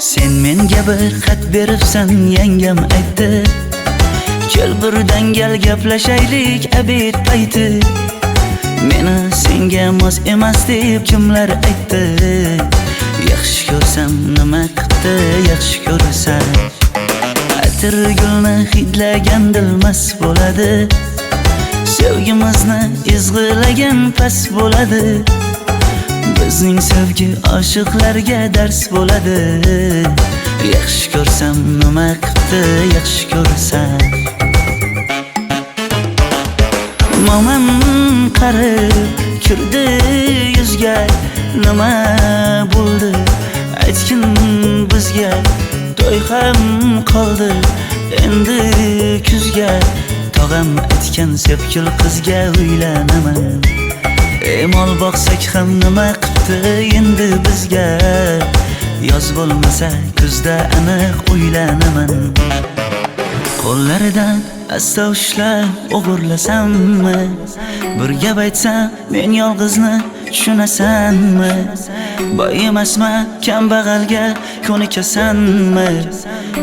Sen menga bir xat beribsan yangam aytdi Kel birdan gal gaplashaylik abid payti Meni senga mos emas deb kimlar aytdi Yaxshi ko'rsam nima qipti yaxshi ko'rsam Atir gulni hidlagan dilmas bo'ladi Sevgimizni izg'ilagan pas bo'ladi Bizning sevgi oshiqlarga dars bo'ladi Yaxshi ko'rsam nima qipti yaxshi ko'rsam Momam qarib kirdi yuzga Nima bo'ldi aytgin bizga To'y ham qoldi endi kuzga Tog'am aytgan sepkil qizga uylanaman Mol boqsak ham nima qipti endi bizga Yoz bo'lmasa kuzda aniq uylanaman Qo'llaridan asta ushlab o'g'irlasammi Bir gap aytsam men yolg'izni tushunasanmi Boy emasman kambag'alga ko'nikasanmi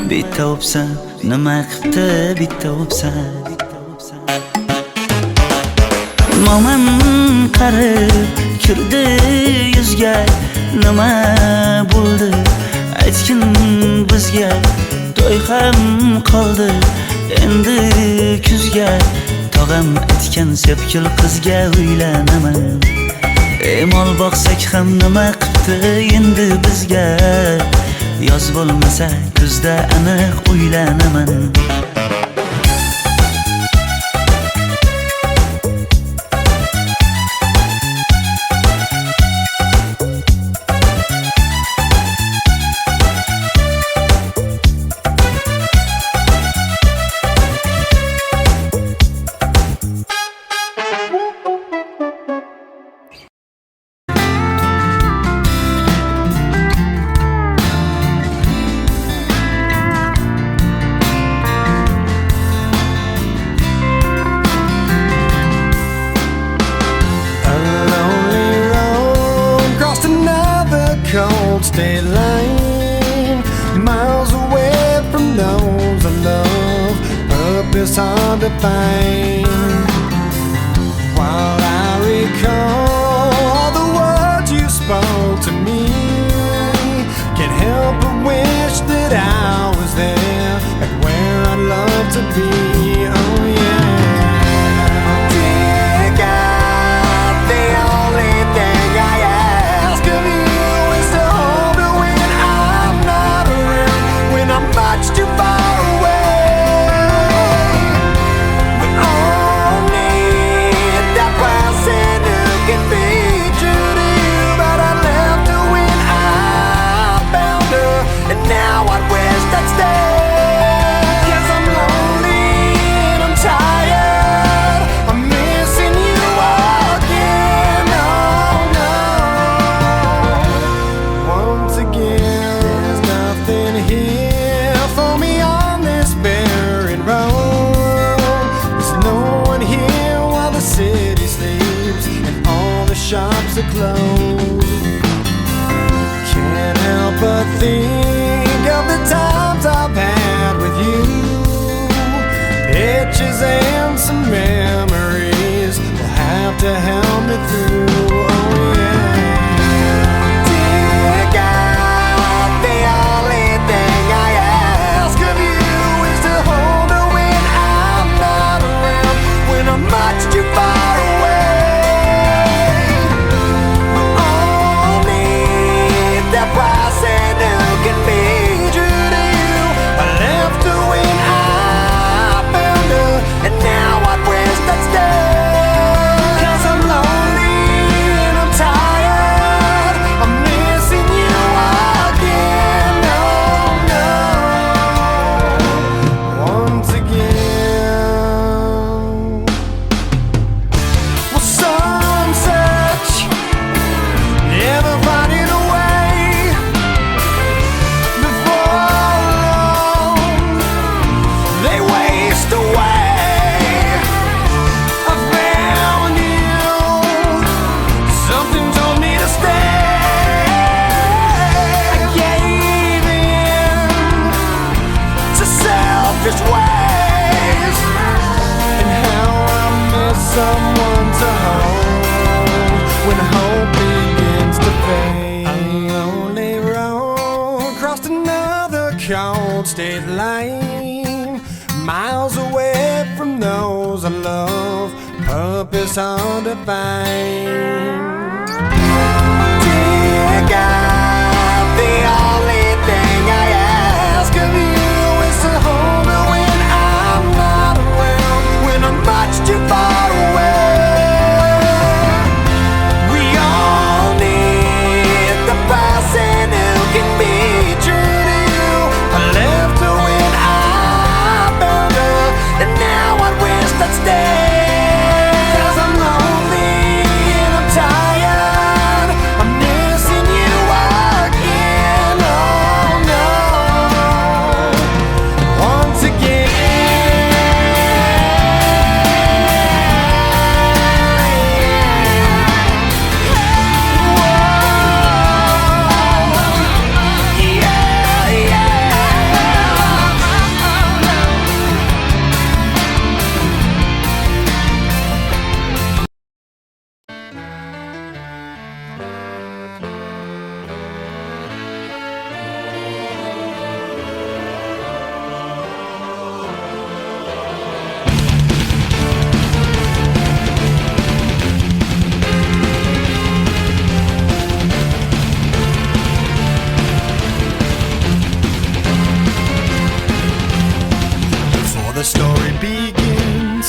Bitta o'psam nima qipti bitta o'psam Momam qarib kirdi yuzga Nima bo'ldi aytgin bizga To'y ham qoldi endi kuzga Tog'am aytgan sepkil qizga uylanaman Mol boqsak ham nima qipti endi bizga Yoz bo'lmasa kuzda aniq uylanaman cold state line, miles away from those I love. Purpose hard to find. While I recall all the words you spoke to me, can't help but wish that I was there, like where I'd love to be. Oh yeah. Dear God, the only thing I ask of you is to hold me when I'm not around, when I'm much too far away. We all need that person who can be true to you, but I left her when I found her, and now I wish I'd stay. 'Cause I'm lonely and I'm tired, I'm missing you again. Oh no. Once again, there's nothing here for me on this barren road. There's no one here while the city sleeps and all the shops are closed. Can't help but think of the times I've had with you, pictures and some memories will have to help me through. Oh yeah. Dear God, the only thing I ask of you is to hold when hope begins to fade. A lonely road crossed another cold state line, miles away from those I love, purpose hard to find. Dear God, the only thing I ask of you is to hold me when I'm not around, when I'm much too far away. We all need the person who can be true to you. I left her when I found her, and now I wish I'd stay. 'Cause I'm lonely and I'm tired, I'm missing you again, oh no, once again. Before the story begins,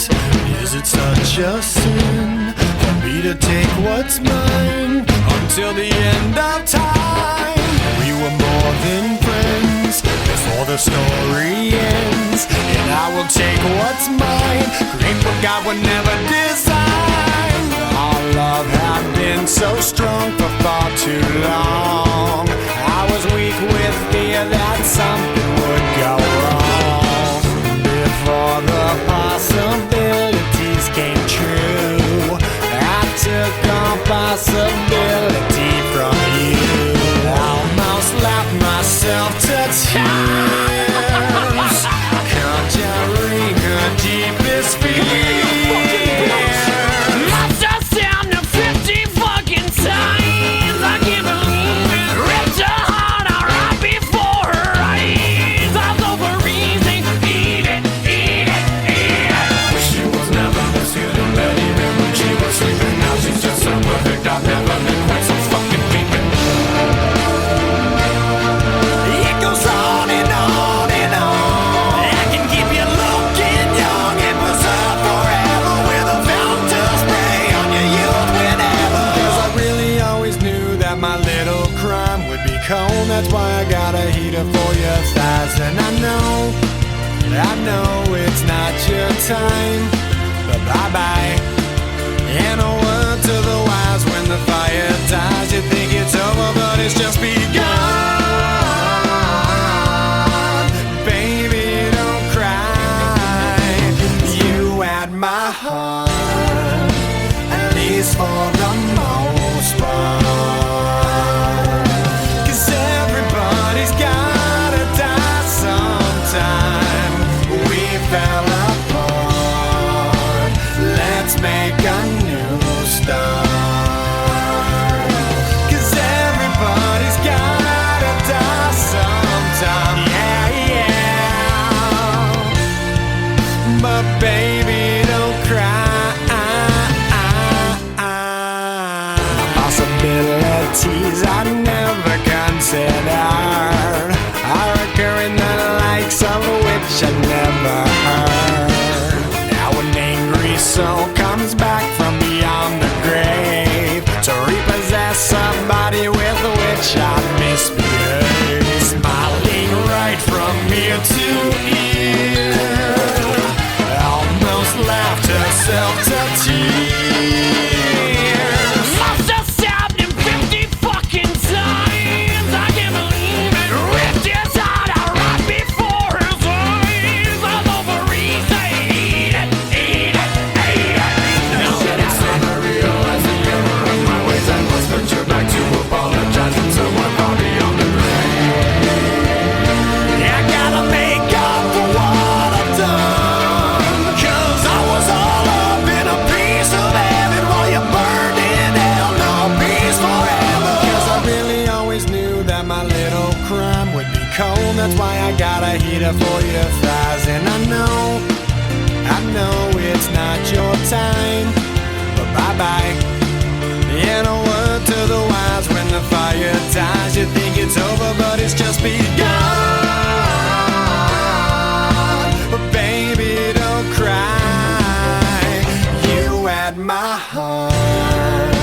is it such a sin for me to take what's mine until the end of time? We were more than friends before the story ends, and I will take what's mine, create what God would never design. Our love had been so strong for far too long. I was weak with fear that something would go wrong before the possibilities came true. I took all possibility from you. Almost laughed myself to tears, conjuring her deepest fears. Must have sound of 50 fucking times. I can't believe it. Ripped her heart out right before her eyes. I was over easy. Eat it, eat it, eat it. She was never this good and bad even when she was sleeping. Now she's just so perfect. I've never been quite so fucking creeping. It goes on and on and on. I can keep you looking young and preserved forever with a fountain spray on your youth whenever. 'Cause I really always knew that my little crime would be cold. That's why I got a heater for your thighs. And I know it's not your time, but bye-bye. And a word to the wise, when the fire dies, you think it's over, but it's just begun. Baby, don't cry. You had my heart, at least for the most part. 'Cause everybody's gotta die sometime. We fell apart. Let's make a new start. 'Cause everybody's gotta die sometime. Yeah, yeah. But baby, don't cry. Possibilities I never considered are occurring, the likes of which I never heard. Now an angry soul comes back from beyond the grave to repossess somebody with which I misbehaved. Smiling right from ear to ear, almost laughed herself to tears. Must have stabbed him 50 fucking times. I can't believe it. Ripped his heart out right before his eyes. I was over easy. Eat it, eat it, eat it. Now that I'm starting to realize the error of my ways, I must venture back to apologizing to my body on the grave. I gotta make up for what I've done, 'cause I was all up in a piece of heater for your thighs. And I know it's not your time, but bye-bye. And a word to the wise, when the fire dies, you think it's over, but it's just begun. But baby, don't cry. You had my heart,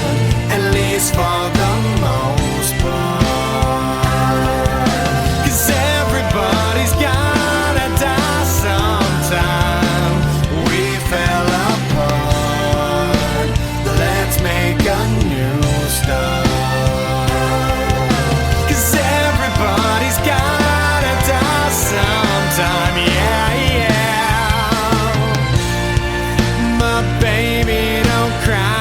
at least for the most part. 'Cause everybody's gotta die sometime. We fell apart. Let's make a new start. 'Cause everybody's gotta die sometime. Yeah, yeah. My baby, don't cry.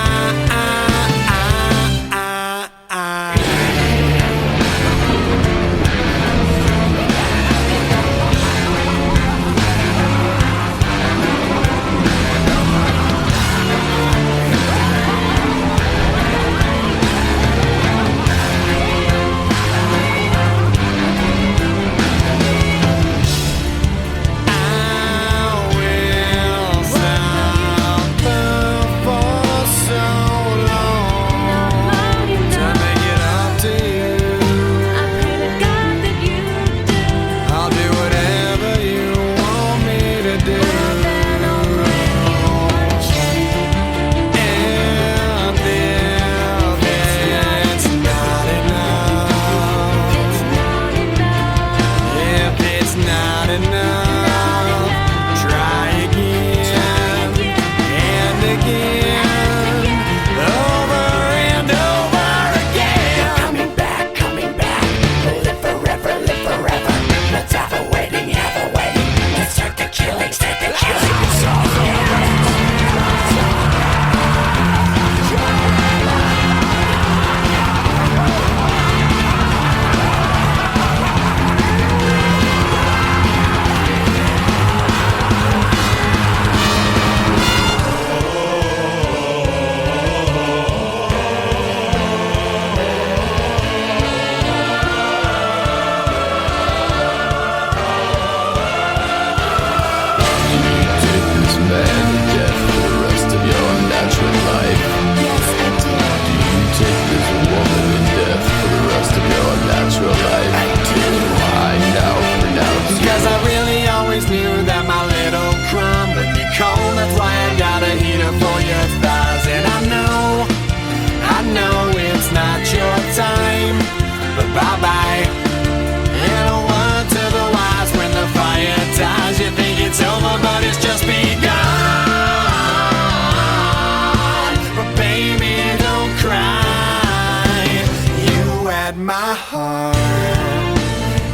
My heart,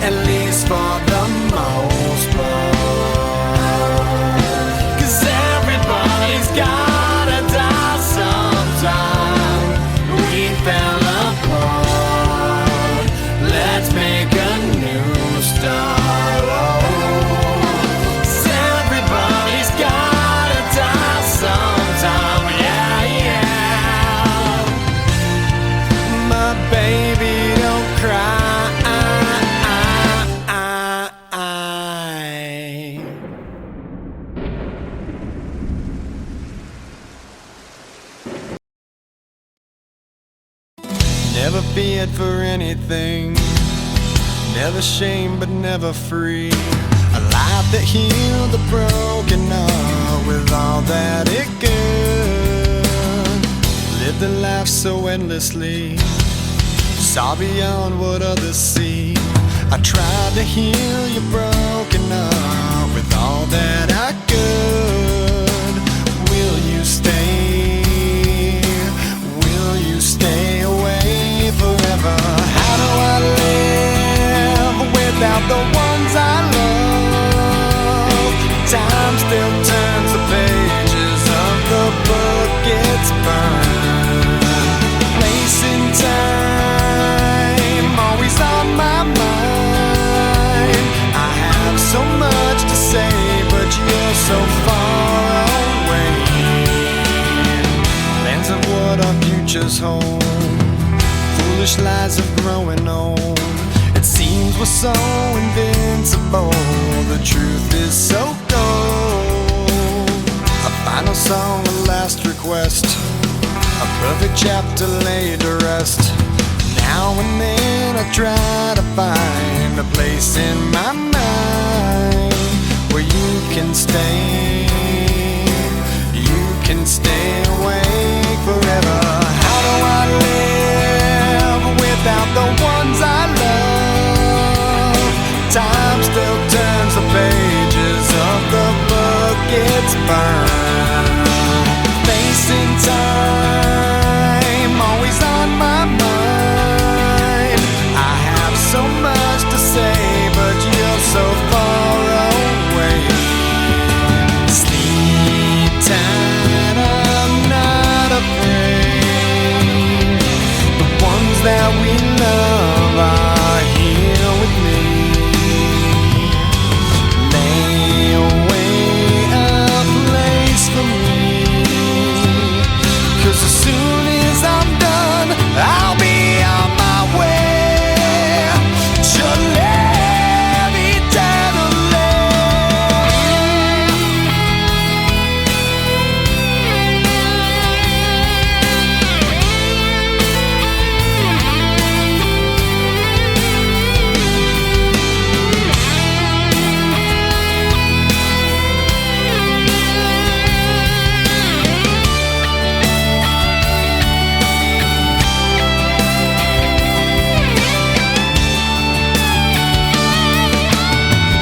at least for the most part. 'Cause everybody's gotta die sometime. We fell apart. Let's make a new start. Oh. 'Cause everybody's gotta die sometime. Yeah, yeah. My baby, cry. Never feared for anything, never shame but never free. A life that healed the broken heart with all that it could. Lived a life so endlessly, saw beyond what others see. I tried to heal your broken heart with all that I could. Will you stay? Will you stay away forever? How do I live without the ones I love? Time still turns the pages of the book, it's burned. Place in time, always on my mind. I have so much to say, but you're so far away. Plans of what our futures hold, foolish lies of growing old. It seems we're so invincible, invincible. The truth is so cold. A final song, a last request, a perfect chapter laid to rest. Now and then I try to find a place in my mind where you can stay. You can stay awake forever. How do I live without the ones I love? Time still turns the pages of the book it's burned. Facing time, always on my mind. I have so much to say, but you're so far away. Sleep tight, I'm not afraid. The ones that we love are here with me. Lay away a place for me, 'cause as soon as I'm done, I'll be on my way to live eternally.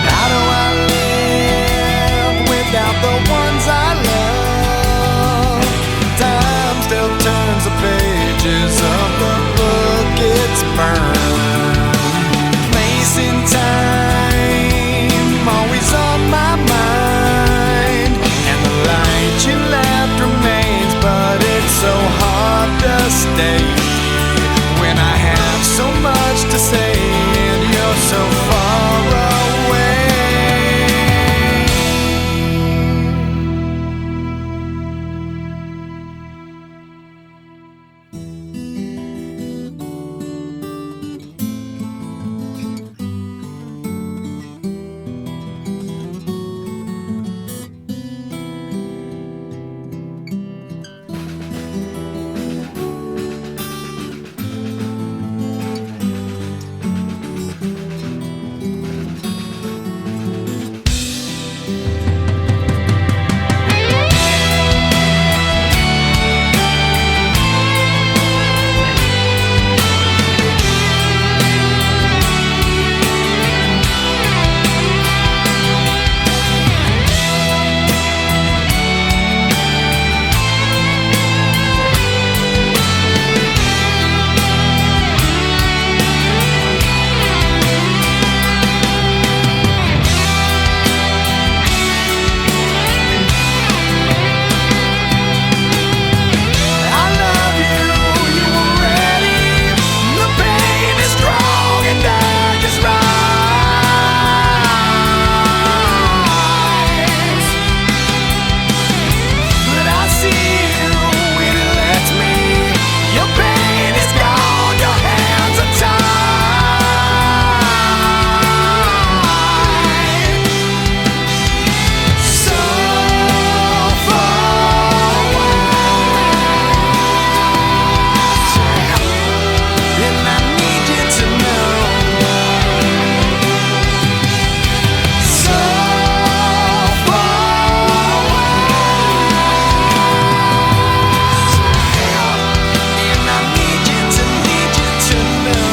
How do I live without the ones I love? Time still turns the pages of the book it's burned. Place in time, always on my mind. And the light you left remains, but it's so hard to stay when I have so much to say and you're so far away. I love you, you were ready. The pain is strong and I just rise. But I see you when it lets me. Your pain is gone, your hands are tied. So far away. And I need you to know. So far away. And I need you to know.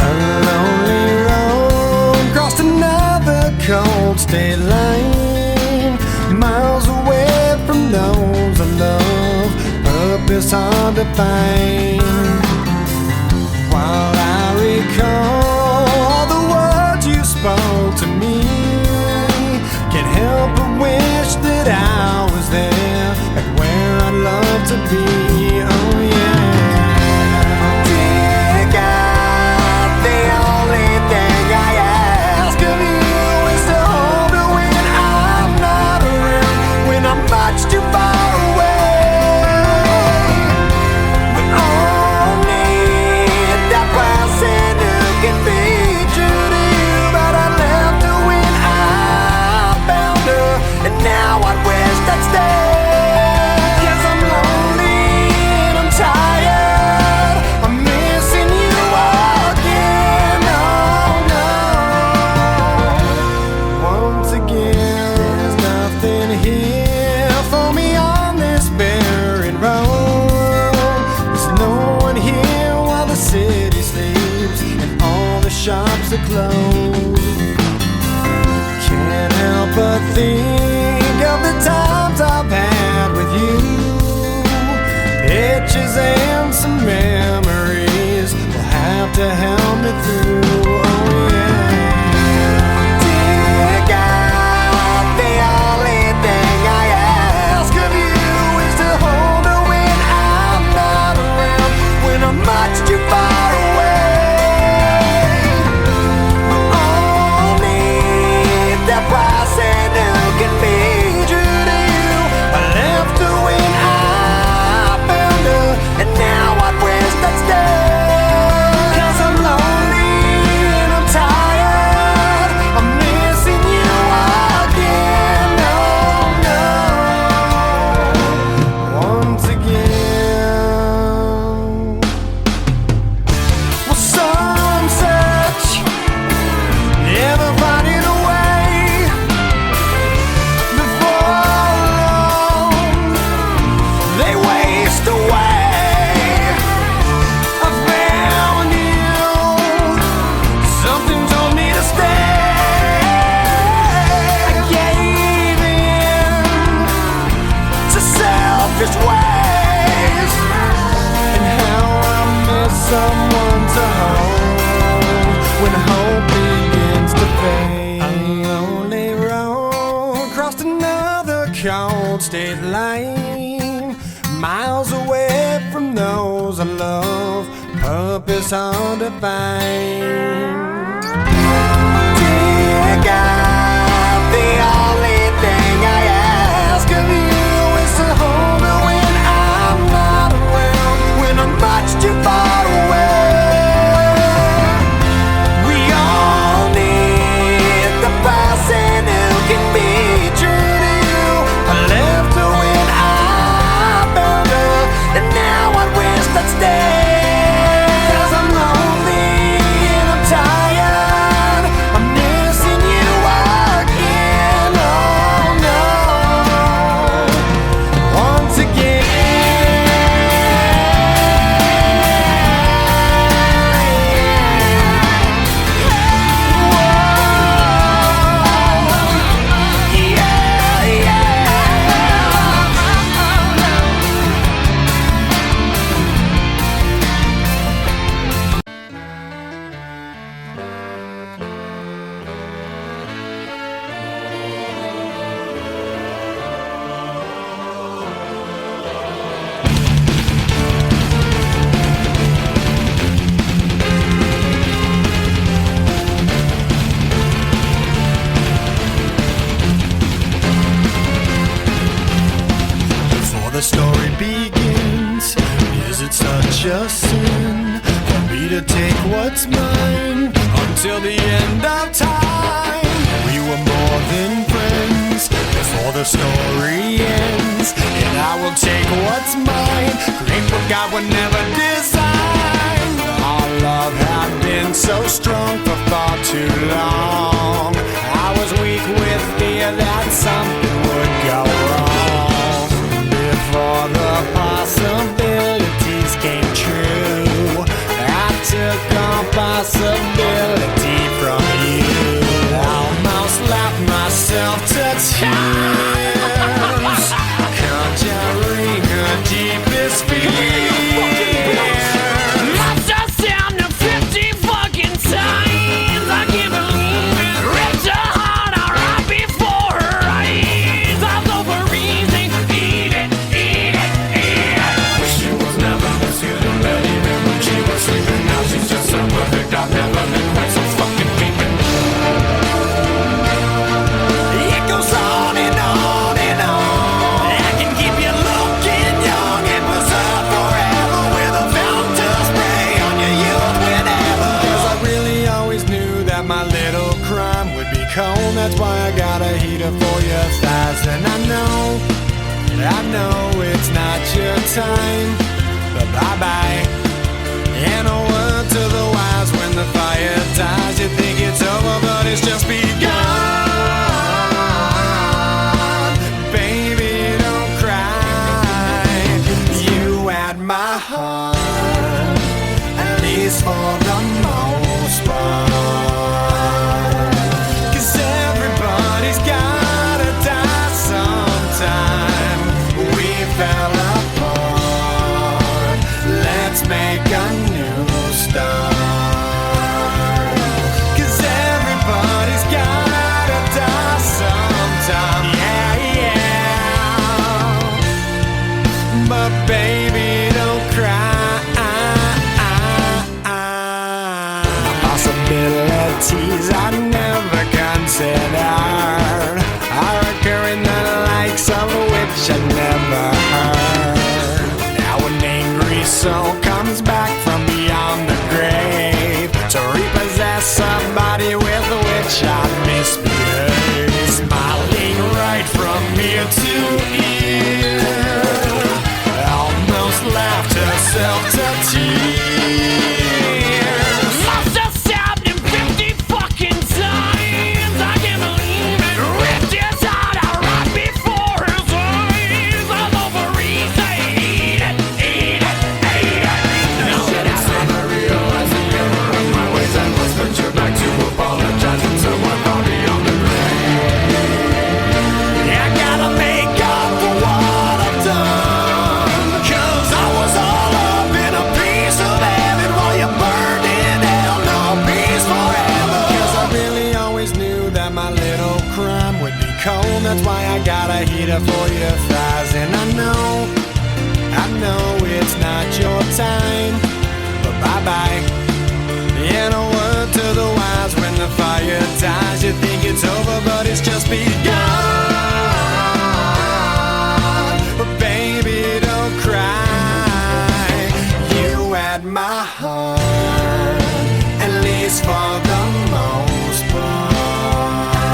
A lonely road crossed another cold state line, miles away from those I love. Purpose hard to find. While I recall all the words you spoke to me, can't help but wish that I was there, like where I'd love to be. close. Can't help but think of the times I've had with you. Pictures and some memories will have to help me through. Oh yeah. Dear God, the only thing I ask of you is to hold me when I'm not around, when I'm much too far away. Only the price and who can be true to you. I left her when I found her, and now I wish I'd stay. 'Cause I'm lonely and I'm tired, I'm missing you again. Oh no, once again. Well, some search, never finding a way. Before long, they waste away. I found you, something told me to stay. I gave in to selfish ways, and how I miss someone to hold when hope begins to fade. Lonely road, crossed another cold state line, miles away from those I love, purpose hard to find. Dear God, the only thing I ask of you is to hold me when I'm not around, when I'm much too far away. We all need the person who can be true to you. I left her when I found her, and now I wish I'd stay. 'Cause I'm lonely and I'm tired, I'm missing you again. Oh no, once again. Before the story begins, is it such a sin for me to take what's mine until the end of time? We were more than friends before the story ends, and I will take what's mine, create what God would never design. Our love had been so strong for far too long. I was weak with fear that something would go wrong before the possibilities came true. I took all possibility from you. Almost laughed myself to tears, conjuring her deepest fear. Must have sound of 50 fucking times. I can't believe it. Ripped her heart out right before her eyes. I was overeasy. Eat it, eat it, eat it. Wish she was never this good in bed, even when she was sleeping. Now she's just so perfect. I've never been quite so fucking keeping. It goes on and on and on. I can keep you looking young and preserved forever with a fountain spray on your youth whenever. 'Cause I really always knew that my little crime would be cold. That's why I got a heater for your thighs. And I know it's not your time, but bye-bye. And a word to the wise, when the fire dies, you think it's over, but it's just begun. Baby, don't cry. You had my heart, at least for the most part. oddities I'd never considered are occurring, the likes of which I never heard. Now an angry soul comes back from beyond the grave to repossess a body with which I misbehaved. Smiling right from ear to ear, almost laughed herself to tears. Must have stabbed him 50 fucking times. I can't believe it. Ripped his heart out right before his eyes. All over his head. Eat it, eat it. Now that I realize the error of my ways, I must venture back to apologize to someone far beyond the I gotta make up for what I've done, 'cause I was all up in a piece of heaven while you burned in hell. No peace forever. 'Cause I really always knew that my little crime would be cold. That's why I got a heater for your thighs. And I know it's not your time, but bye-bye. In a word to the wise, when the fire dies, you think it's over, but it's just begun. But baby, don't cry. You had my heart, at least for the most part.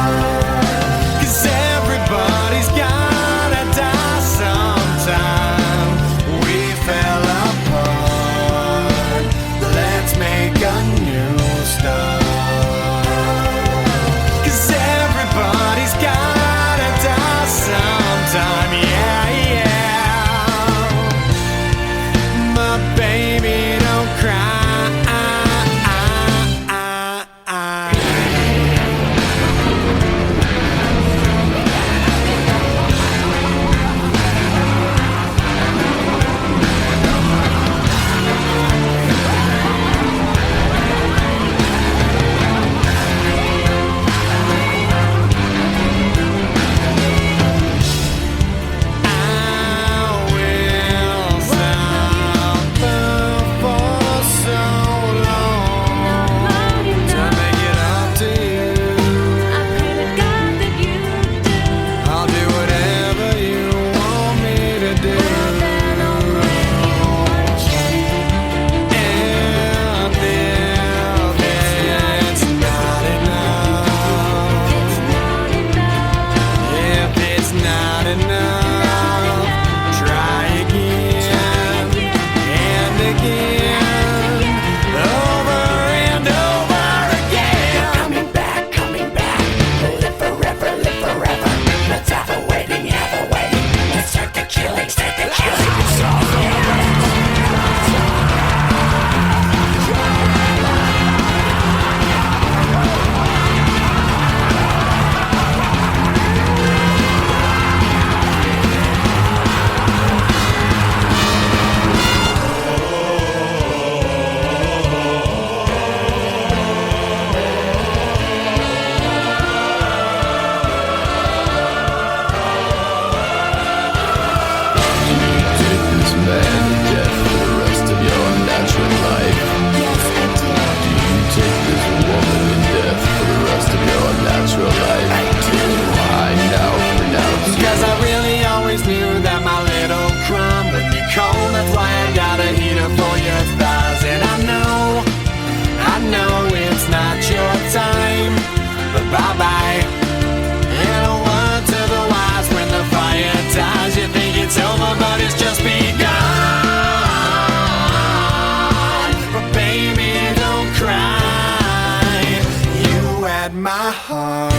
'Cause everybody's gotta die sometime. We fell apart. Let's make a new start. 'Cause everybody's gotta die sometime. Yeah, yeah. My baby, don't cry. my heart.